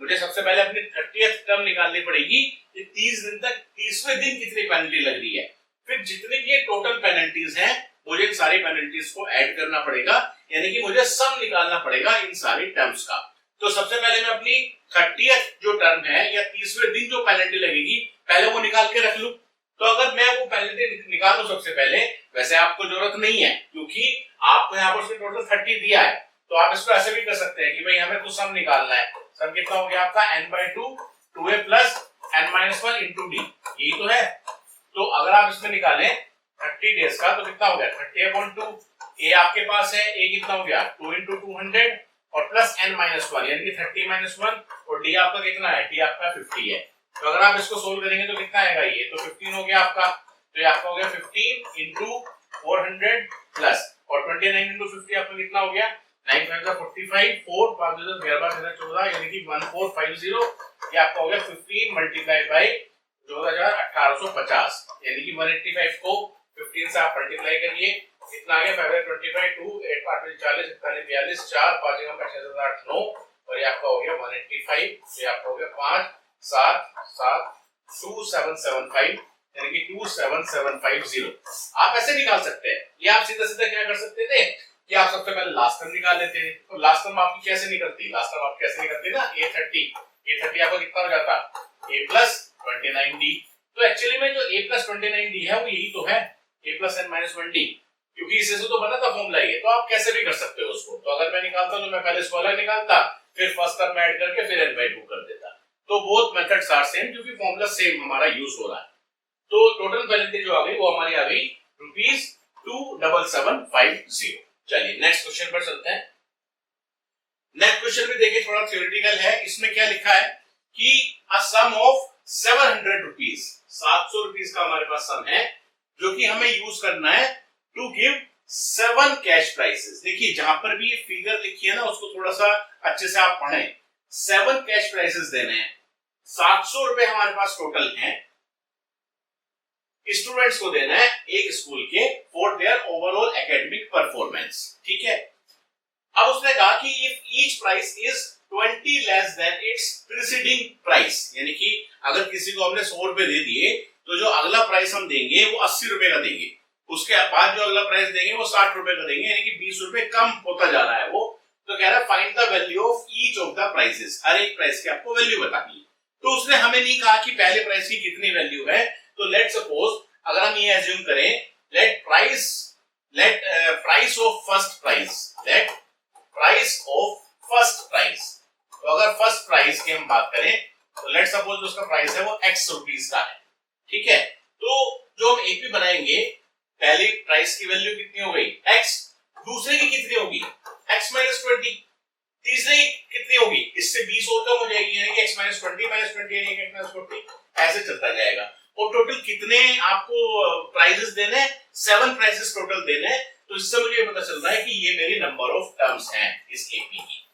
मुझे सबसे पहले अपनी 30th टर्म निकालनी पड़ेगी कि 30 दिन तक 30वें दिन कितनी पेनल्टी लग रही है। फिर जितनी भी ये टोटल पेनल्टीज हैं मुझे इन सारी पेनल्टीज को ऐड करना पड़ेगा, यानी कि मुझे सम निकालना पड़ेगा इन सारी टर्म्स का। तो सबसे पहले मैं अपनी 30th जो टर्म है या 30वें दिन जो पेनल्टी लगेगी पहले वो निकाल के रख लूं। तो अगर मैं वो पेनल्टी निकालूं सबसे पहले, वैसे आपको जरूरत नहीं है क्योंकि आपको यहाँ पर टोटल 30 दिया है, तो आप इसको ऐसे भी कर सकते हैं कि भाई हमें कुछ सम निकालना है। सम कितना हो गया आपका n/2 2a plus n-1 into D, यही तो है। तो अगर आप इसमें निकालें 30 डेज का तो कितना हो गया 30/2, a आपके पास है, a कितना हो गया 2 × 200 और प्लस n-1 यानी कि 30-1 और d आपका कितना है, d आपका 50 है। तो अगर आप इसको सोल्व करेंगे तो कितना आएगा, ये तो 15 हो गया आपका, तो ये आपका हो गया 15 × 400 प्लस और 29 × 50 आपका कितना हो गया 9 5 45 4 5 14 यानी कि 1450। ये आपका हो गया 15 मल्टीप्लाई बाय 14850 यानी कि 185 को 15 से आप मल्टीप्लाई करिए, कितना आ गया 525 2 8 5 40 41 4 5 6 8 9 और ये आपका हो गया 185। ये आपका हो गया 5 7 7 2775 यानी कि 27750। आप ऐसे निकाल सकते हैं। ये आप सीधा सीधा क्या कर सकते थे कि आप सबसे पहले लास्ट टर्म निकाल लेते हैं। तो लास्ट टर्म आपकी कैसे निकलती, लास्ट टर्म आप कैसे निकलती ना a30 आपका कितना हो जाता a प्लस 29d। तो एक्चुअली में जो a प्लस 29d है वो यही तो है a प्लस n-1d, क्योंकि इससे तो बना था फॉर्मूला ये। तो आप कैसे भी कर सकते हो उसको। तो अगर मैं निकालता तो मैं पहले इसको अलग निकालता, फिर फर्स्ट टर्म ऐड करके फिर n/2 कर देता। तो बोथ मेथड्स आर सेम क्योंकि फॉर्मूला सेम हमारा यूज हो रहा है। तो टोटल पेनल्टी जो आ गई वो हमारी आ गई ₹27750। चलिए नेक्स्ट क्वेश्चन पर चलते हैं। नेक्स्ट क्वेश्चन में देखिए थोड़ा थ्योरेटिकल है। इसमें क्या लिखा है कि अ सम ऑफ 700 रुपीज, 700 रुपीज का हमारे पास सम है जो कि हमें यूज करना है टू गिव 7 कैश प्राइसेस। देखिए जहां पर भी ये फिगर लिखी है ना उसको थोड़ा सा अच्छे से आप पढ़ें। 7 कैश प्राइसेस देने हैं, 700 रुपए हमारे पास टोटल हैं, स्टूडेंट्स को देना है एक स्कूल के for their overall academic performance. ठीक है। अब उसने कहा कि if each price is 20 less than it's preceding price, यानी कि अगर किसी को हमने 100 रुपए दे दिए तो जो अगला प्राइस हम देंगे वो 80 रुपए का देंगे, उसके बाद जो अगला प्राइस देंगे वो 60 रुपए का देंगे, यानी कि 20 रुपए कम होता जा रहा है वो। तो कह रहा है find the value of each of the prices, हर एक प्राइस की आपको वैल्यू बतानी है। तो उसने हमें नहीं कहा कि पहले प्राइस की कितनी वैल्यू है। तो लेट सपोज अगर हम ये एज्यूम करें late price of first price, तो अगर फर्स्ट प्राइस की हम बात करें तो लेट सपोज उसका प्राइस है वो x रुपीस का है। ठीक है। तो जो हम एपी बनाएंगे पहली प्राइस की वैल्यू कितनी हो गई x, दूसरे की कितनी होगी x माइनस 20, तीसरे की कितनी होगी इससे 20 और कम हो जाएगी यानी कि x माइनस 20 माइनस 20 यानी कि x माइनस 40, ऐसे चलता जाएगा। और टोटल कितने आपको प्राइजेस देने, 7 प्राइजेस टोटल देने। तो इससे मुझे ये पता चल रहा है कि ये मेरी नंबर ऑफ टर्म्स हैं इस एपी की,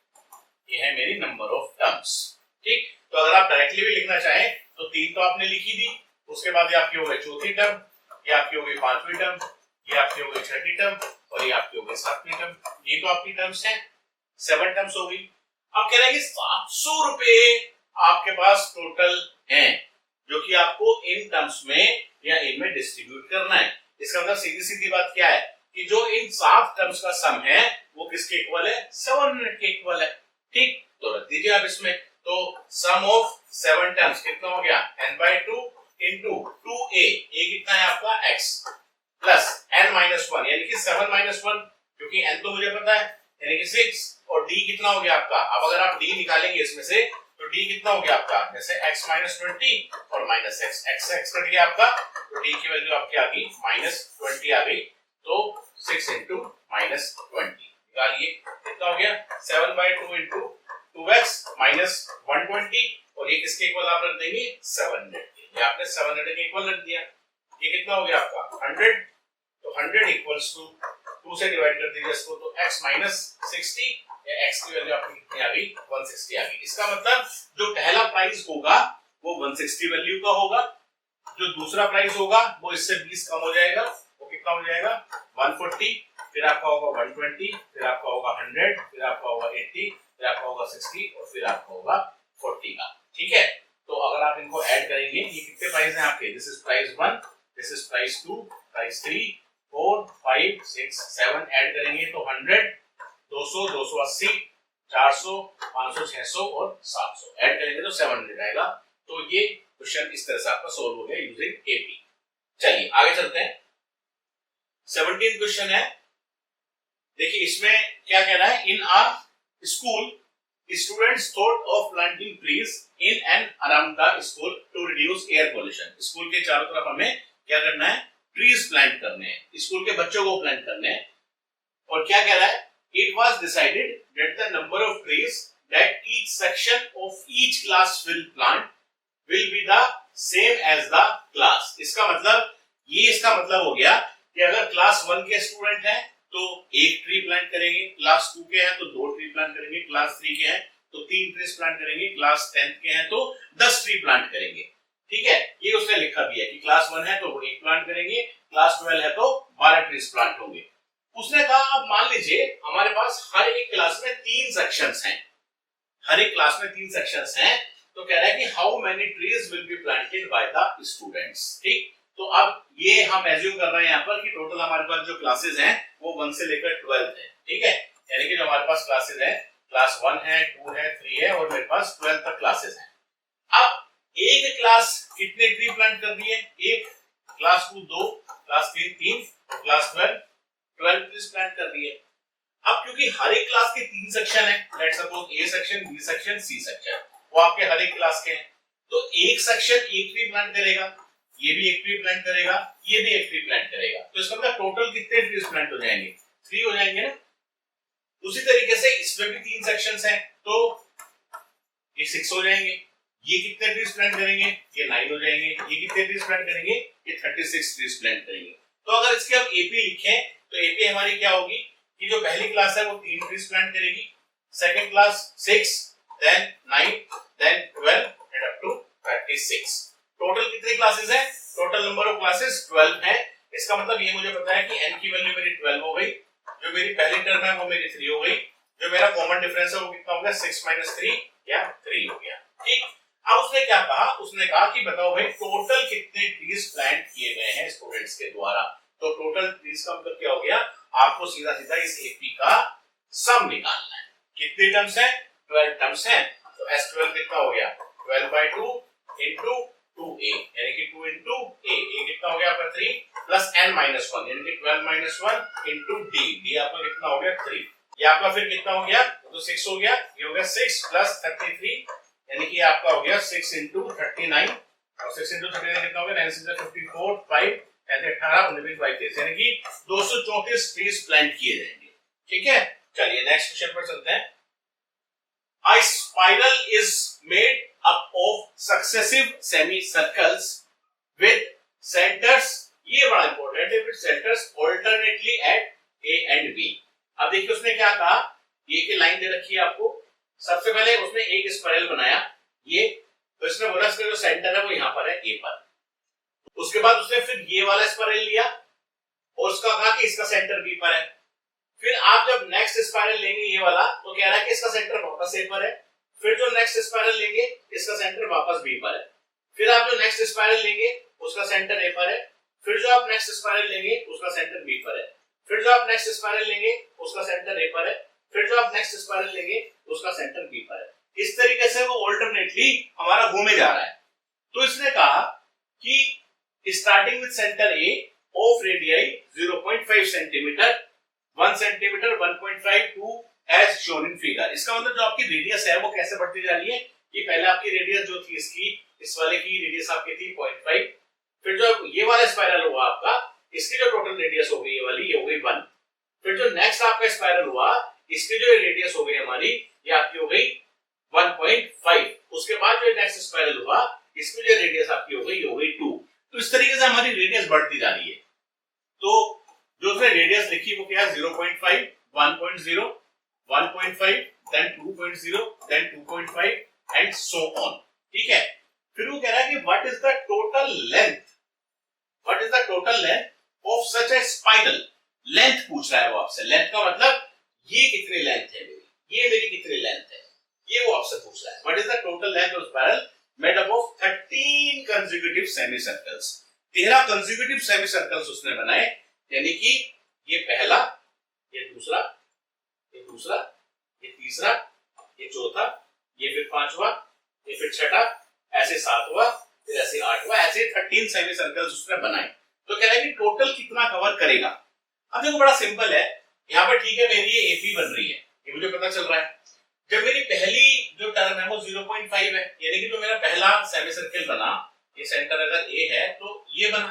ये है मेरी नंबर ऑफ टर्म्स। ठीक। तो अगर आप डायरेक्टली भी लिखना चाहें तो 3 तो आपने लिखी दी, उसके बाद ये आपकी हो गई चौथी टर्म, ये आपकी हो गई 5वीं टर्म, ये आपकी हो गई 6ठी टर्म और ये आपकी हो गई 7वीं टर्म। ये तो आपकी टर्म्स हैं, 7 टर्म्स हो गई। अब कह रहे हैं कि 700 रुपए आपके पास टोटल हैं जो कि आपको इन टर्म्स में या इनमें डिस्ट्रीब्यूट करना है। इसका मतलब सीधी सीधी बात क्या है कि जो इन 7 टर्म्स का सम है वो किसके इक्वल है? 700 के इक्वल है। ठीक, तो रख दीजिए आप इसमें। तो सम ऑफ 7 टर्म्स कितना हो गया? n/2 into 2a, a कितना है आपका? x प्लस n-1 यानी कि 7-1, क्योंकि n तो मुझे पता है यानी कि 6, और d कितना हो गया आपका? अब अगर आप d निकालेंगे इसमें से तो d कितना हो गया आपका? जैसे x - 20 और माइनस x कट गया आपका, तो d की वैल्यू आपकी आ गई -20 आ गई। तो 6 into -20 निकालिए, कितना हो गया? 7/2 into 2x minus 120, और ये किसके इक्वल आप रख देंगे? 700 के। ये आपने 700 के इक्वल रख दिया। ये कितना हो गया आपका? 100। तो 100 इक्वल्स टू 2 से डिवाइड कर दीजिए इसको, तो x - 60 या x की वैल्यू आपकी कितनी आ गई? 160 आ गई। इसका मतलब जो पहला प्राइस होगा वो 160 वैल्यू का होगा, जो दूसरा प्राइस होगा वो इससे 20 कम हो जाएगा, वो कितना हो जाएगा? 140, फिर आपका होगा 120, फिर आपका होगा 100, फिर आपका होगा 80, फिर आपका होगा 60, और फिर आपका होगा 40 का। ठीक है, तो अगर आप इनको ऐड करेंगे, ये कितने प्राइस हैं आपके? This is price 1, this is price 2, price 3, 4, 5, 6, 7 add करेंगे तो 100, 200, 280, 400, 500, 600 और 700 ऐड करेंगे तो 700 आएगा। तो ये क्वेश्चन इस तरह से आपका सोल्व हो गया यूजिंग एपी। चलिए आगे चलते हैं। 17th क्वेश्चन है, देखिए इसमें क्या कह रहा है? In our school students thought of planting trees in and around the school to reduce air pollution. School के चारों तरफ हमें क्या करना है? ट्रीज प्लांट करने हैं, स्कूल के बच्चों को प्लांट करने हैं। और क्या कह रहा है? It was decided that the number of trees that each section of each class will plant will be the same as the class. इसका मतलब हो गया कि अगर क्लास 1 के स्टूडेंट हैं तो 1 ट्री प्लांट करेंगे, क्लास 2 के हैं तो 2 ट्री प्लांट करेंगे, क्लास 3 के हैं तो 3 ट्रीज प्लांट करेंगे, क्लास 10th के हैं तो 10 ट्री प्लांट करेंगे। ठीक है, ये उसने लिखा भी है कि क्लास 1 है तो वो 1 प्लांट करेंगे, क्लास 12 है तो 12 ट्रीज प्लांट होंगे। उसने कहा अब मान लीजिए हमारे पास हर एक क्लास में 3 सेक्शंस हैं, हर एक क्लास में 3 सेक्शंस हैं, तो कह रहा है कि how many trees will be planted by the students. ठीक, तो अब ये हम एज्यूम कर रहे हैं यहाँ पर कि टोटल हमारे पास जो क्लासेस हैं वो 1 से लेकर 12 है। ठीक है, यानी कि जो हमारे पास क्लासेस हैं, क्लास 1 है, 2 है, 3 है और मेरे पास 12 तक क्लासेस हैं। अब एक क्लास कितने ट्री प्लांट कर दिए? 1, class 2 2, class 3 3, class 12 trees plant कर दिए। अब क्योंकि हर एक क्लास के 3 सेक्शन है, let's suppose A section, B section, C section, वो आपके हर एक क्लास के हैं, तो एक सेक्शन एक ट्री प्लांट करेगा, ये भी एक ट्री प्लांट करेगा, ये भी एक ट्री प्लांट करेगा, तो इसका मतलब टोटल कितने ट्रीज प्लांट हो जाएंगे? 3 हो जाएंगे ना। उसी तरीके से इसमें भी 3 सेक्शंस हैं तो ये 6 हो जाएंगे। ये कितने ट्रीज प्लांट करेंगे? ये 9 हो जाएंगे। ये कितने ट्रीज प्लांट करेंगे? ये 36 ट्रीज प्लांट करेंगे। तो अगर इसके हम एपी लिखें तो एपी हमारी क्या होगी कि जो पहली क्लास है वो 3 ट्रीज प्लांट करेगी, second class 6, then 9, then 12 and up to 36। Total कितनी क्लासेस हैं? टोटल नंबर ऑफ क्लासेस 12 है। इसका मतलब ये मुझे पता है कि n की वैल्यू मेरी 12 हो गई, जो मेरी पहली टर्म है वो मेरी 3 हो गई, जो मेरा कॉमन डिफरेंस है वो कितना हो गया? 6 - 3 या 3 हो गया। ठीक, अब उसने क्या कहा? उसने कहा कि बताओ भाई टोटल कितने ट्रीज प्लांट किए गए हैं स्टूडेंट्स के द्वारा। तो टोटल ट्रीज का मतलब क्या हो गया? आपको सीधा सीधा इस एपी का सम निकालना है। कितने टर्म्स हैं? 12 टर्म्स हैं, तो S12 कितना हो गया? 12/2 into 2a यानी कि 2 into a, ये कितना हो गया आपका 3 प्लस n-1 यानी कि 12 - 1 into d आपका कितना हो गया? 3। ये आपका फिर कितना हो गया? तो 6 हो गया, ये हो गया 6 प्लस 33 यानी कि आपका हो गया 6 into 39 और 6 into 39 कितना हो गया? 9 6 54 5 ऐसे 18 19 22 यानी कि 234 ट्रीज प्लांट किए जाएंगे। ठीक है, चलिए नेक्स्ट क्वेश्चन पर चलते हैं। A spiral is made up of successive semicircles with centers, ये बड़ा इंपॉर्टेंट है, with centers alternately at A and B। अब देखिए उसने क्या कहा, ये की लाइन दे रखी है आपको, सबसे पहले उसने एक स्पाइरल बनाया ये, तो इसने बोला इसका जो सेंटर है वो यहाँ पर है A पर। उसके बाद उसने फिर ये वाला स्पाइरल लिया और उसका कहा कि इसका सेंटर B पर है। फिर आप जब नेक्स्ट स्पाइरल लेंगे ये वाला, तो कह रहा है कि इसका सेंटर वापस A पर है। फिर जो नेक्स्ट स्पाइरल लेंगे इसका सेंटर वापस B पर है। फिर आप जो नेक्स्ट स्पाइरल लेंगे उसका सेंटर ए पर है, फिर जो आप नेक्स्ट स्पाइरल लेंगे उसका सेंटर बी पर है, फिर जो आप नेक्स्ट स्पाइरल लेंगे उसका सेंटर ए पर है, फिर जो आप नेक्स्ट स्पाइरल लेंगे उसका सेंटर बी पर है। इस तरीके से वो ऑल्टरनेटली हमारा घूमे जा रहा है। तो इसने कहा कि starting with centre A of radii 0.5 centimetre, 1 centimetre, 1.5, 2 as shown in figure. इसका मतलब जो आपकी रेडियस है वो कैसे बढ़ती जा रही है कि पहले आपकी रेडियस जो थी इसकी, इस वाले की रेडियस आपकी थी 0.5, फिर जो ये वाला स्पाइरल हुआ आपका, इसकी जो टोटल रेडियस हो गई ये वाली, ये हो गई 1, फिर जो नेक्स्ट आपका स्पाइरल हुआ इसकी जो रेडियस हो गई हमारी, ये आपकी हो गई 1.5, उसके बाद जो नेक्स्ट स्पाइरल हुआ इसमें जो रेडियस आपकी हो गई ये हो गई 2। तो इस तरीके से हमारी रेडियस बढ़ती जा रही है। तो जो उसने रेडियस लिखी वो क्या है, 0.5, 1.0, 1.5, then 2.0, then 2.5 and so on. ठीक है, फिर वो कह रहा है कि what is the total length, what is the total length of such a spiral. Length पूछ रहा है वो आपसे। लेंथ का मतलब ये कितनी लेंथ है मेरी, ये मेरी कितनी लेंथ है, ये वो आपसे पूछ रहा है। What is the total length of spiral made up of 13 consecutive semi circles. 13 consecutive semi circles उसने बनाए, यानी कि ये पहला, ये दूसरा, ये दूसरा, ये तीसरा, ये चौथा, ये फिर पांचवा, ये फिर छठा, ऐसे सातवां, फिर ऐसे आठवां, ऐसे 13 सेमी सर्कल्स उसने बनाए। तो कह रहा है कि टोटल कितना कवर करेगा। अब देखो बड़ा सिंपल है, यहाँ पर ठीक है मेरी ये एपी बन रही है, ये मुझे पता चल रहा है। जब मेरी पहली जो टर्म है वो 0.5 है, यानी कि जो मेरा पहला सेमी सर्कल बना, ये सेंटर अगर ए है तो ये बना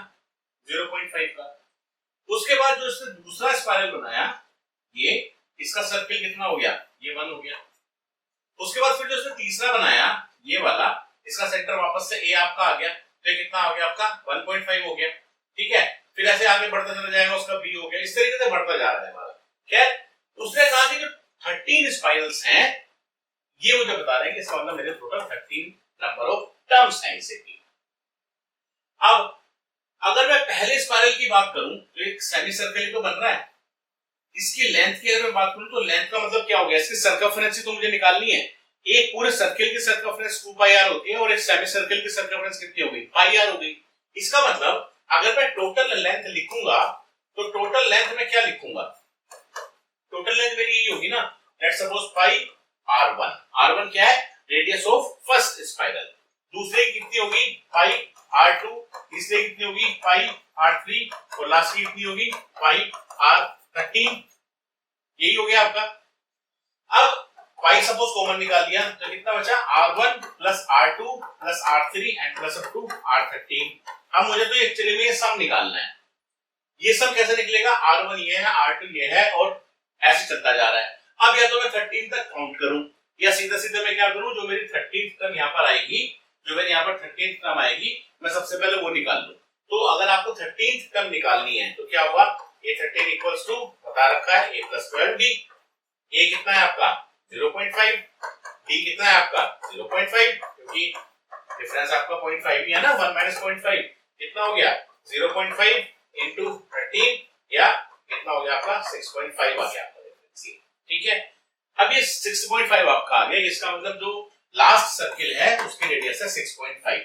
0.5 का। उसके बाद जो इसने दूसरा स्पाइरल बनाया, ये इसका सर्कल कितना हो गया, ये 1 हो गया। उसके बाद फिर जो इसने तीसरा बनाया ये वाला, इसका सेंटर वापस से ए आपका आ गया, तो कितना हो गया आपका 1.5 हो गया। ठीक है, फिर ऐसे आगे बढ़ता चला जाएगा, उसका बी हो गया, इस तरीके से बढ़ता जा रहा है हमारा। खैर, उसने कहा कि जो 13 स्पाइरल्स हैं ये मुझे बता रहे हैं कि इसका मतलब मेरे टोटल 13 नंबर ऑफ टर्म्स हैं इसे की। अब अगर मैं पहले स्पाइरल की बात करूं तो एक सेमी सर्कल ही तो बन रहा है, इसकी लेंथ की अगर मैं बात करूं तो लेंथ का मतलब क्या हो गया, इसकी सर्कमफरेंस ही तो मुझे निकालनी है। एक पूरे सर्कल की सर्कमफरेंस 2 पाई आर होती है और एक सेमी सर्कल की सर्कमफरेंस कितनी हो गई, पाई आर हो गई। इसका मतलब अगर मैं टोटल लेंथ लिखूंगा तो टोटल लेंथ में क्या लिखूंगा, टोटल लेंथ मेरी यही होगी ना, let's suppose pi r1। r1 क्या है, रेडियस ऑफ फर्स्ट स्पाइरल। दूसरे की कितनी होगी, पाई r2, तीसरे की कितनी होगी, पाई r3, और लास्ट की कितनी होगी, पाई r13। यही हो गया आपका। अब पाई सपोज कॉमन निकाल दिया तो कितना बचा, r1 plus r2 plus r3 and plus up to r13। अब मुझे तो एक्चुअली में ये सम निकालना है। ये सम कैसे निकलेगा, r1 ये है, r2 ये है, और ऐसे चलता जा रहा है। अब या तो मैं 13 तक काउंट करूं या सीधा सीधा मैं क्या करूं, जो मेरी 13th टर्म यहाँ पर आएगी, जो मेरी यहाँ पर 13th टर्म आएगी, मैं सबसे पहले वो निकाल लूं। तो अगर आपको 13th टर्म निकालनी है तो क्या हुआ, a 13 इक्वल्स टू बता रखा है a प्लस 12b। a कितना है आपका 0.5, b कितना है आपका 0.5, क्योंकि डिफरेंस आपका 0.5 ही है ना, 1 माइनस 0.5 कितना हो गया 0.5 इंटू 13, या कितना हो गया आपका 6.5 आ गया आपका डिफरेंस। ठीक है, अब ये 6.5 आपका आ गया, इसका मतलब जो लास्ट सर्किल है उसकी रेडियस है 6.5।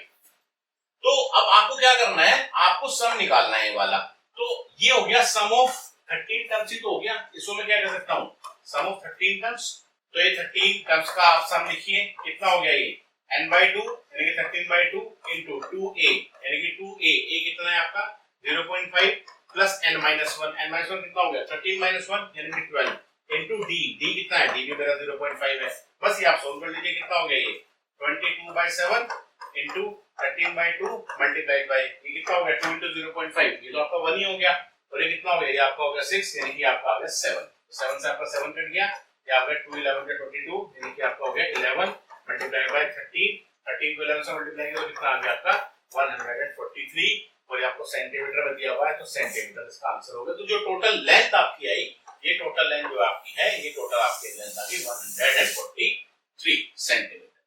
तो अब आपको क्या करना है, आपको सम निकालना है ये वाला। तो ये हो गया सम ऑफ 13 टर्म्स ही तो हो गया, इसको मैं क्या कर सकता हूँ, सम ऑफ 13 टर्म्स। तो ये 13 टर्म्स का आप सम लिखिए, कितना हो गया ये n/2 यानी कि 13/2 into 2a यानी कि 2a, a कितना है आपका 0.5 प्लस n-1, n-1 कितना हो गया 13 - 1 यानी कि 12 into d, d कितना है, d भी मेरा 0.5 है। बस ये आप सोल्व कर लीजिए, कितना हो गया ये 22/7 into 13/2 मल्टीप्लाइड बाय ये कितना हो गया 2 into 0.5, ये तो आपका 1 ही हो गया, और ये कितना हो गया, ये आपका हो गया 6 यानी कि आपका आ गया 7। 7 से आपका 7 कट गया, ये आपका 2 11 का 22 यानी कि आपका हो गया 11 मल्टीप्लाइड बाय 13, 13 को 11 से मल्टीप्लाई करें तो कितना आ गया आपका 143, और ये आपको सेंटीमीटर में दिया हुआ है तो सेंटीमीटर इसका आंसर होगा। तो जो टोटल लेंथ आपकी आई, ये टोटल लेंथ जो आपकी है, ये टोटल आपकी लेंथ आ गई 143 सेंटीमीटर।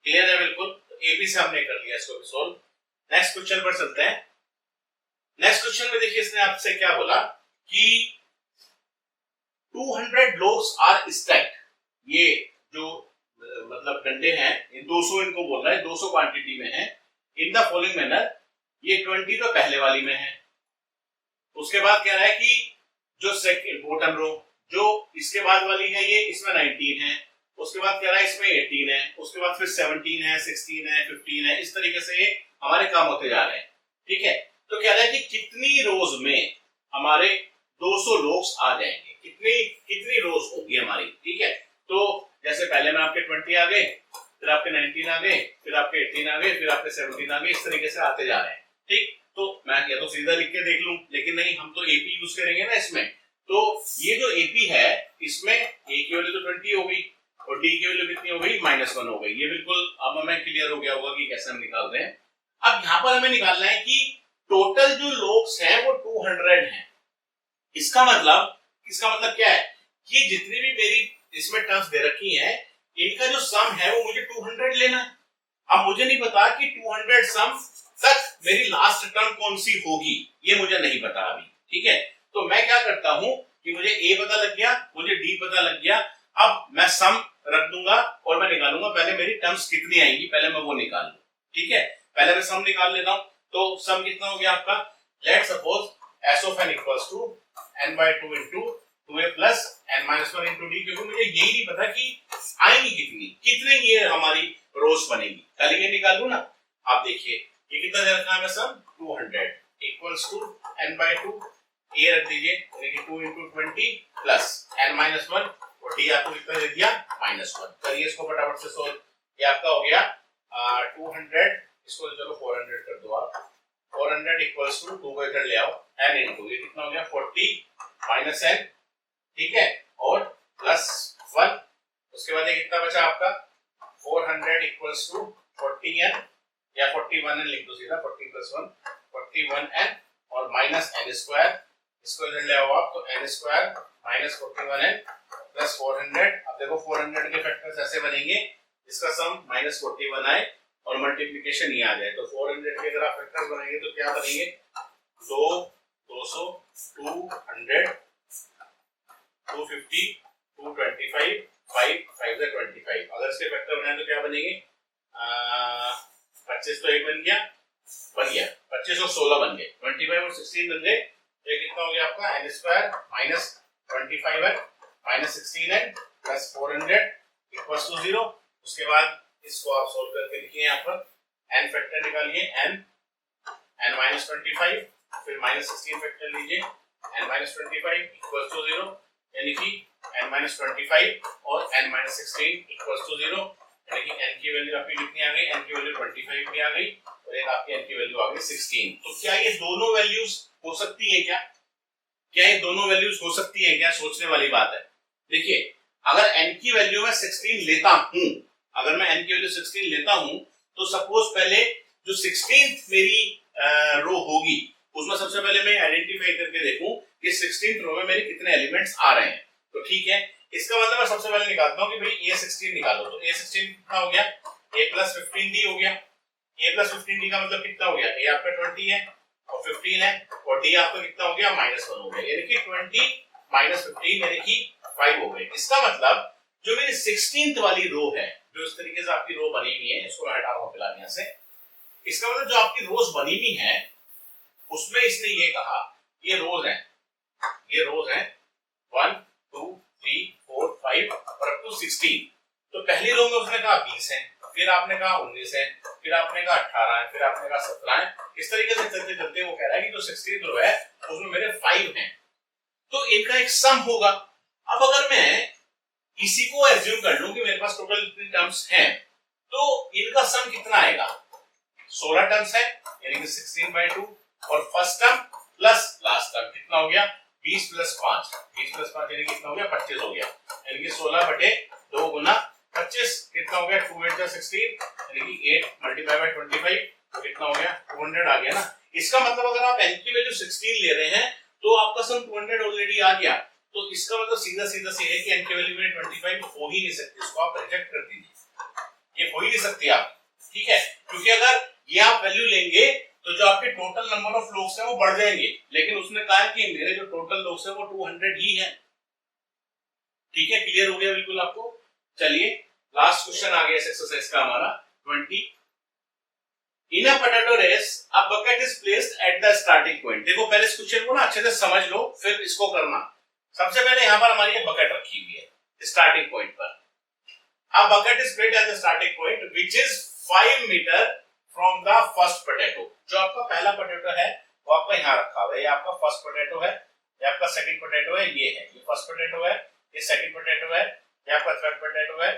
क्लियर है बिल्कुल। तो एबी से हमने कर लिया इसको भी सॉल्व। नेक्स्ट क्वेश्चन पर चलते हैं। नेक्स्ट क्वेश्चन में देखिए इसने आपसे क्या बोला कि 200 ब्लॉक्स आर स्टैक्ड। ये जो मतलब डंडे हैं, ये 200 इनको बोल रहा है, 200 क्वांटिटी में है, इन द फॉलोइंग मैनर, ये 20 तो पहले वाली में है, उसके बाद कह रहा है कि जो सेकंड बॉटम रो जो इसके बाद वाली है ये इसमें 19 है, उसके बाद कह रहा है इसमें 18 है, उसके बाद फिर 17 है, 16 है, 15 है, इस तरीके से हमारे काम होते जा रहे हैं। ठीक है, तो कह रहा है कि कितनी रोज में हमारे 200 लोग आ जाएंगे, कितनी रोज होगी हमारी। ठीक है, तो जैसे पहले में आपके 20 आ गए, फिर आपके 19 आ गए, फिर आपके 18 आ गए, फिर आपके 17 आ गए, इस तरीके से आते जा रहे हैं। ठीक, तो मैं या तो सीधा लिख के देख लूं, लेकिन नहीं, हम तो एपी यूज करेंगे ना इसमें। तो ये जो एपी है इसमें ए की वैल्यू तो 20 हो गई और डी की वैल्यू कितनी हो गई, -1 हो गई। ये बिल्कुल अब हमें क्लियर हो गया होगा कि कैसे हम निकाल रहे हैं। अब यहाँ पर हमें निकालना है कि टोटल जो लोग हैं वो 200 हैं। इसका मतलब क्या है कि जितनी भी मेरी इसमें टर्म्स दे रखी हैं, इनका जो सम है वो मुझे 200 लेना है। अब मुझे नहीं पता कि 200 सम तक मेरी लास्ट टर्म कौन सी होगी, ये मुझे नहीं पता अभी। ठीक है, तो मैं क्या करता हूं कि मुझे ए पता लग गया, मुझे डी पता लग गया, अब मैं सम रख दूंगा और मैं निकालूंगा पहले मेरी टर्म्स कितनी आएंगी, पहले मैं वो निकाल लूं। ठीक है, पहले मैं सम निकाल लेता हूं। तो सम कितना हो गया आपका, let's suppose s of n equals to n/2 into 2a plus n-1 into d, क्योंकि मुझे यही नहीं पता कि आएंगी कितने ये हमारी रोज बनेगी, पहले ये निकाल लूं ना। आप देखिए ये कितना दे रखा है सम, 200 इक्वल्स टू n/2, a रख दीजिए, यानी 2 into 20 प्लस n-1 और d आपको कितना दे दिया, -1। करिए इसको फटाफट से सोल्व, ये आपका हो गया 200, इसको चलो 400 कर दो आप, 400 इक्वल्स टू 2 को इधर ले आओ, n into ये कितना हो गया 40 माइनस n। ठीक है, और प्लस 1, उसके बाद ये कितना बचा आपका 400 इक्वल्स टू 40n या 41n लिख दो सीधा, 40 प्लस 1 41n और माइनस n स्क्वायर, इसको इधर ले आओ आप, तो n square minus 41n plus 400। अब देखो 400 के फैक्टर्स ऐसे बनेंगे इसका सम -41 आए और मल्टीप्लिकेशन ये आ जाए, तो 400 के अगर आप फैक्टर्स बनाएंगे तो क्या बनेंगे, 2 200 200 250 225 5 5 से 25। अगर इसके फैक्टर बनाए तो क्या बनेंगे, 25 तो एक बन गया 25 और 16 बन गए, 25 और 16 बन गए, तो ये कितना हो गया आपका n square minus 25n minus 16n plus 400 equals to 0। उसके बाद इसको आप सोल्व करके लिखिए, यहाँ पर n फैक्टर निकालिए, n माइनस 25 फिर माइनस 16 फैक्टर लीजिए, n माइनस 25 इक्वल्स टू 0, यानी कि n माइनस 25 और n माइनस 16 इक्वल्स टू 0, यानी कि n की वैल्यू आपकी कितनी आ गई, n की वैल्यू 25 भी आ गई और एक आपकी n की वैल्यू आ गई 16। तो क्या ये दोनों वैल्यूज हो सकती है क्या ये दोनों वैल्यूज हो सकती है क्या, सोचने वाली बात है। देखिए अगर n की वैल्यू मैं 16 लेता हूं, अगर मैं n की वैल्यू 16 लेता हूं, तो सपोज पहले जो 16th मेरी रो होगी उसमें सबसे पहले मैं आइडेंटिफाई करके देखूं कि 16th रो में मेरे कितने एलिमेंट्स आ रहे हैं। तो ठीक है, इसका मतलब मैं सबसे पहले निकालता हूं कि भाई a16 निकालो, तो a16 कितना हो गया, a plus 15d हो गया, a plus 15d का मतलब कितना हो गया, a आपका 20 है और 15 है और d आपका कितना हो गया, -1 हो गया, यानी कि 20 माइनस 15 यानी कि 5 हो गए। इसका मतलब जो मेरी 16th वाली रो है, जो इस तरीके से आपकी रो बनी हुई है, इसको मैं हटा रहा हूं फिलहाल यहां से, इसका मतलब जो आपकी रोज बनी हुई है उसमें इसने ये कहा ये रोज हैं 1 2 3 4 5 और अप टू 16। तो पहली रो में उसने कहा 20 है, फिर आपने कहा 19 है, फिर आपने कहा 18 है, फिर आपने कहा 17 है, इस तरीके से चलते चलते वो कह रहा है कि जो 16th रो है उसमें मेरे 5 हैं, तो इनका एक सम होगा। अब अगर मैं इसी को एज्यूम कर लूं कि मेरे पास टोटल कितने टर्म्स हैं, तो इनका सम कितना आएगा, 16 टर्म्स है यानी कि 16/2 और first term plus last term कितना हो गया, 20 प्लस 5 यानी कितना हो गया, 25 हो गया, यानी कि 16/2 गुना 25 कितना हो गया, 2 8 16 यानी कि 8 मल्टीप्लाई बाय 25 तो कितना हो गया, 200 आ गया ना। इसका मतलब अगर आप n की वैल्यू 16 ले रहे हैं तो आपका सम 200 ऑलरेडी आ गया, तो इसका मतलब सीधा से है कि n की वैल्यू में 25 हो ही नहीं सकती, इसको आप रिजेक्ट कर दीजिए, ये हो ही नहीं सकती आप। ठीक है, क्योंकि अगर ये आप वैल्यू लेंगे तो जो आपके टोटल नंबर ऑफ लोग्स हैं वो बढ़ जाएंगे, लेकिन उसने कहा कि मेरे जो टोटल लोग्स हैं वो 200 ही हैं। ठीक है, क्लियर हो गया बिल्कुल आपको। चलिए लास्ट क्वेश्चन आ गया इस एक्सरसाइज का हमारा 20। In a potato race a bucket is placed at the starting point. देखो पहले इस क्वेश्चन को ना अच्छे से समझ लो, फिर इसको करना। सबसे पहले यहाँ पर हमारी ये बकेट रखी हुई है स्टार्टिंग पॉइंट पर। A bucket is placed at the starting point which is 5 metre from the first potato. जो आपका पहला पोटैटो है वो आपका यहाँ रखा हुआ है, ये आपका फर्स्ट पोटैटो है, ये आपका सेकंड पोटैटो है, ये है, ये फर्स्ट पोटैटो है, ये सेकंड पोटैटो है, ये आपका थर्ड पोटैटो है,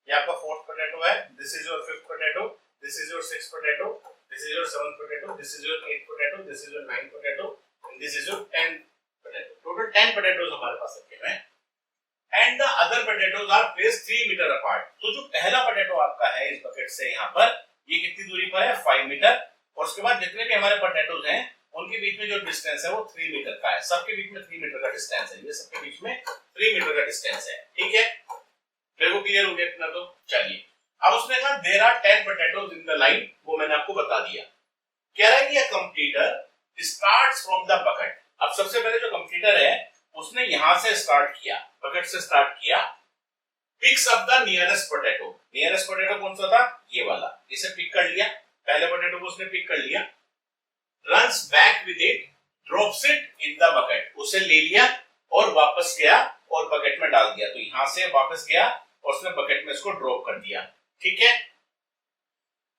ये आपका फोर्थ पोटैटो है, this is your fifth potato, this is your sixth potato, this is your 7th potato, this is your 8th potato, this is your 9th potato, and this is your 10th potato. Total 10 potatoes हमारे पास रखे हुए हैं। And the other potatoes are placed 3 meter apart. तो जो पहला potato आपका है इस बकेट से यहाँ पर, ये कितनी दूरी पर है? 5 मीटर। और उसके बाद जितने भी हमारे पोटैटोज हैं उनके बीच में जो डिस्टेंस है वो 3 मीटर का है। सबके बीच में 3 मीटर का डिस्टेंस है, ये सबके बीच में 3 मीटर का डिस्टेंस है। ठीक है, फिर वो क्लियर हो गया इतना? तो चलिए, अब उसने कहा there are 10 potatoes in the line, वो मैंने आपको बता दिया। कह रहा है कि competitor starts from the bucket. अब सबसे पहले जो कंप्लीटर है उसने यहां से स्टार्ट किया, बकेट से स्टार्ट किया, picks up the nearest potato. Nearest potato कौन सा था? ये वाला, इसे पिक कर लिया, पहले पोटैटो को उसने पिक कर लिया, runs back with it, drops it in the bucket, उसे ले लिया और वापस गया और बकेट में डाल दिया। तो यहां से वापस गया और उसने बकेट में इसको ड्रॉप कर दिया। ठीक है,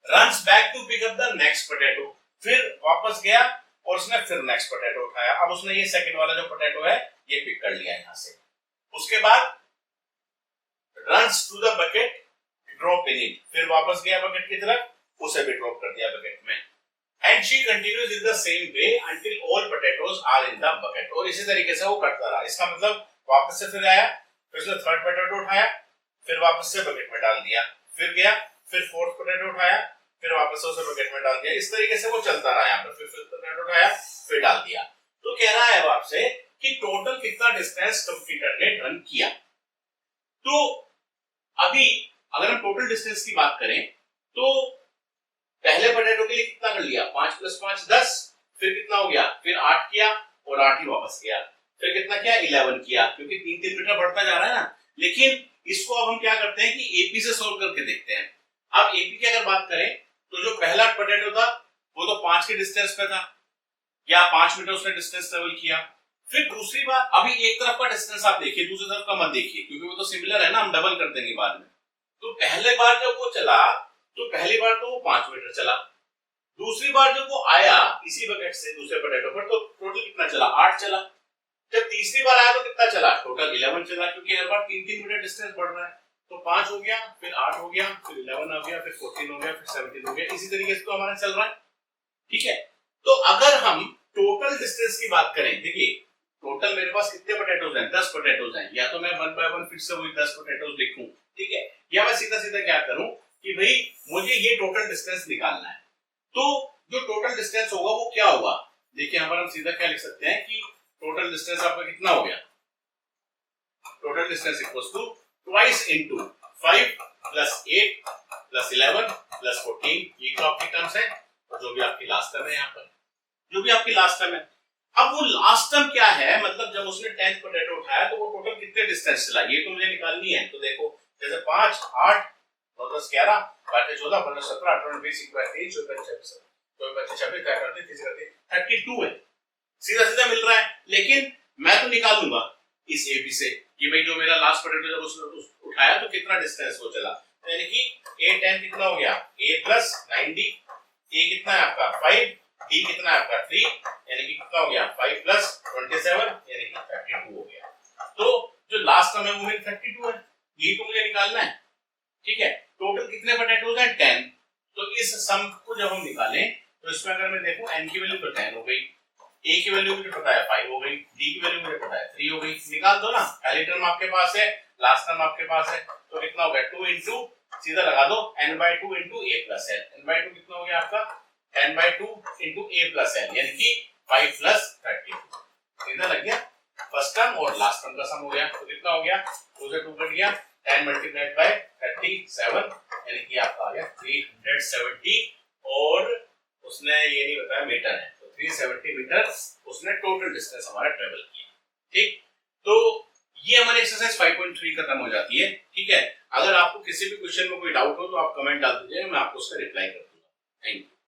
runs back to pick up the next potato, फिर वापस गया और उसने फिर नेक्स्ट पोटैटो उठाया। अब उसने ये सेकंड वाला जो पोटैटो है ये पिक कर लिया यहां से। उसके बाद runs to the bucket, drop in it, फिर वापस गया बकेट की तरफ, उसे भी ड्रॉप कर दिया बकेट में। and she continues in the same way until all potatoes are in the bucket, और इसी तरीके से वो करता रहा। इसका मतलब वापस से फिर आया, फिर उसने थर्ड पोटैटो उठाया, फिर वापस से बकेट में डाल दिया, फिर गया, फिर फोर्थ पोटैटो उठाया, फिर वापस से उसे बकेट में डाल दिया। इस तरीके से वो चलता रहा। यहाँ पर फिर फिफ्थ पोटैटो उठाया, फिर डाल दिया। तो कह रहा है वो आपसे कि टोटल कितना डिस्टेंस कंप्लीटर ने रन किया। तो अभी अगर हम टोटल डिस्टेंस की बात करें तो पहले पोटैटो के लिए कितना कर लिया? 5 + 5 10, फिर कितना हो गया? फिर 8 किया और 8 ही वापस किया, फिर कितना किया? 11 किया, क्योंकि 3-3 मीटर बढ़ता जा रहा है ना। लेकिन इसको अब हम क्या करते हैं कि एपी से सोल्व करके देखते हैं। अब एपी की अगर बात करें तो जो पहला पोटैटो था वो तो 5 के डिस्टेंस पे था, या 5 मीटर उसने डिस्टेंस ट्रेवल किया। फिर दूसरी बार, अभी एक तरफ का डिस्टेंस आप देखिए, दूसरी तरफ का मत देखिए, क्योंकि वो तो सिमिलर है ना, हम डबल कर देंगे बाद में। तो पहले बार जब वो चला तो पहली बार तो वो 5 मीटर चला, दूसरी बार जब वो आया इसी बकेट से दूसरे पोटैटो पर तो टोटल कितना चला? 8 चला। जब तीसरी बार आया तो कितना चला? टोटल 11 चला, क्योंकि हर बार 3-3 मीटर डिस्टेंस बढ़ रहा है। तो 5 हो गया, फिर 8 हो गया, फिर 11 हो गया, फिर 14 हो गया, फिर 17 हो गया। इसी तरीके से तो हमारा चल रहा है। ठीक है, तो अगर हम टोटल डिस्टेंस की बात करें, देखिए टोटल मेरे पास कितने पोटैटोज हैं? 10 पोटैटोज हैं। या तो मैं 1 बाय 1 फिर से वही 10 पोटैटोज लिखूं, ठीक है, या मैं सीधा सीधा क्या करूं कि भाई मुझे ये टोटल डिस्टेंस निकालना है। तो जो टोटल डिस्टेंस होगा वो क्या होगा? देखिए यहाँ पर हम सीधा क्या लिख सकते हैं कि टोटल डिस्टेंस आपका कितना हो गया? Total distance equals to twice into 5 + 8 + 11 + 14, ये तो आपकी टर्म्स है, और जो भी आपकी लास्ट टर्म है यहाँ पर, जो भी आपकी लास्ट टर्म है। अब वो लास्ट टर्म क्या है? मतलब जब उसने 10th पोटैटो उठाया तो वो टोटल कितने डिस्टेंस चला, ये तो मुझे निकालनी है। तो देखो जैसे 5 8 9 10 11 12 14 15 17 18 20 21 23 24 25 26 32 है। सीधा सीधा मिल रहा है। लेकिन मैं तो निकालूंगा इस एबी से कि भाई जो मेरा लास्ट पोटैटो जब उसने उठाया तो कितना डिस्टेंस वो चला, यानी कि a10 कितना हो गया? a + 9d, a कितना है आपका 5, d कितना है आपका 3, यानी कि कितना हो गया 5 + 27, यानी कि 32 हो गया। तो जो लास्ट टर्म है वो मेरी 32 है, यही तो मुझे निकालना है। ठीक है, टोटल कितने पोटैटोज हैं? 10। तो इस सम को जब हम निकालें तो इसमें अगर मैं देखूं n की वैल्यू तो 10 हो गई, a की वैल्यू मुझे पता है 5 हो गई, d की वैल्यू मुझे पता है 3 हो गई। निकाल दो ना, पहली टर्म आपके पास है, लास्ट टर्म आपके पास है, तो कितना हो गया 2 इंटू, सीधा लगा दो n/2 into a + n। n/2 कितना हो गया आपका? 10/2 इंटू a + n, यानी कि 5 + 32। सीधा लग गया, फर्स्ट टर्म और लास्ट टर्म का सम हो गया। तो कितना हो गया? 2 से 2 कट गया, 10 × 37, यानी कि आपका आ गया 370, और उसने ये नहीं बताया मीटर है, तो 370 मीटर उसने टोटल डिस्टेंस हमारा ट्रेवल किया। ठीक, तो ये हमारी एक्सरसाइज 5.3 खत्म हो जाती है। ठीक है, अगर आपको किसी भी क्वेश्चन में कोई डाउट हो तो आप कमेंट डाल दीजिए, मैं आपको उसका रिप्लाई कर दूंगा। Thank you.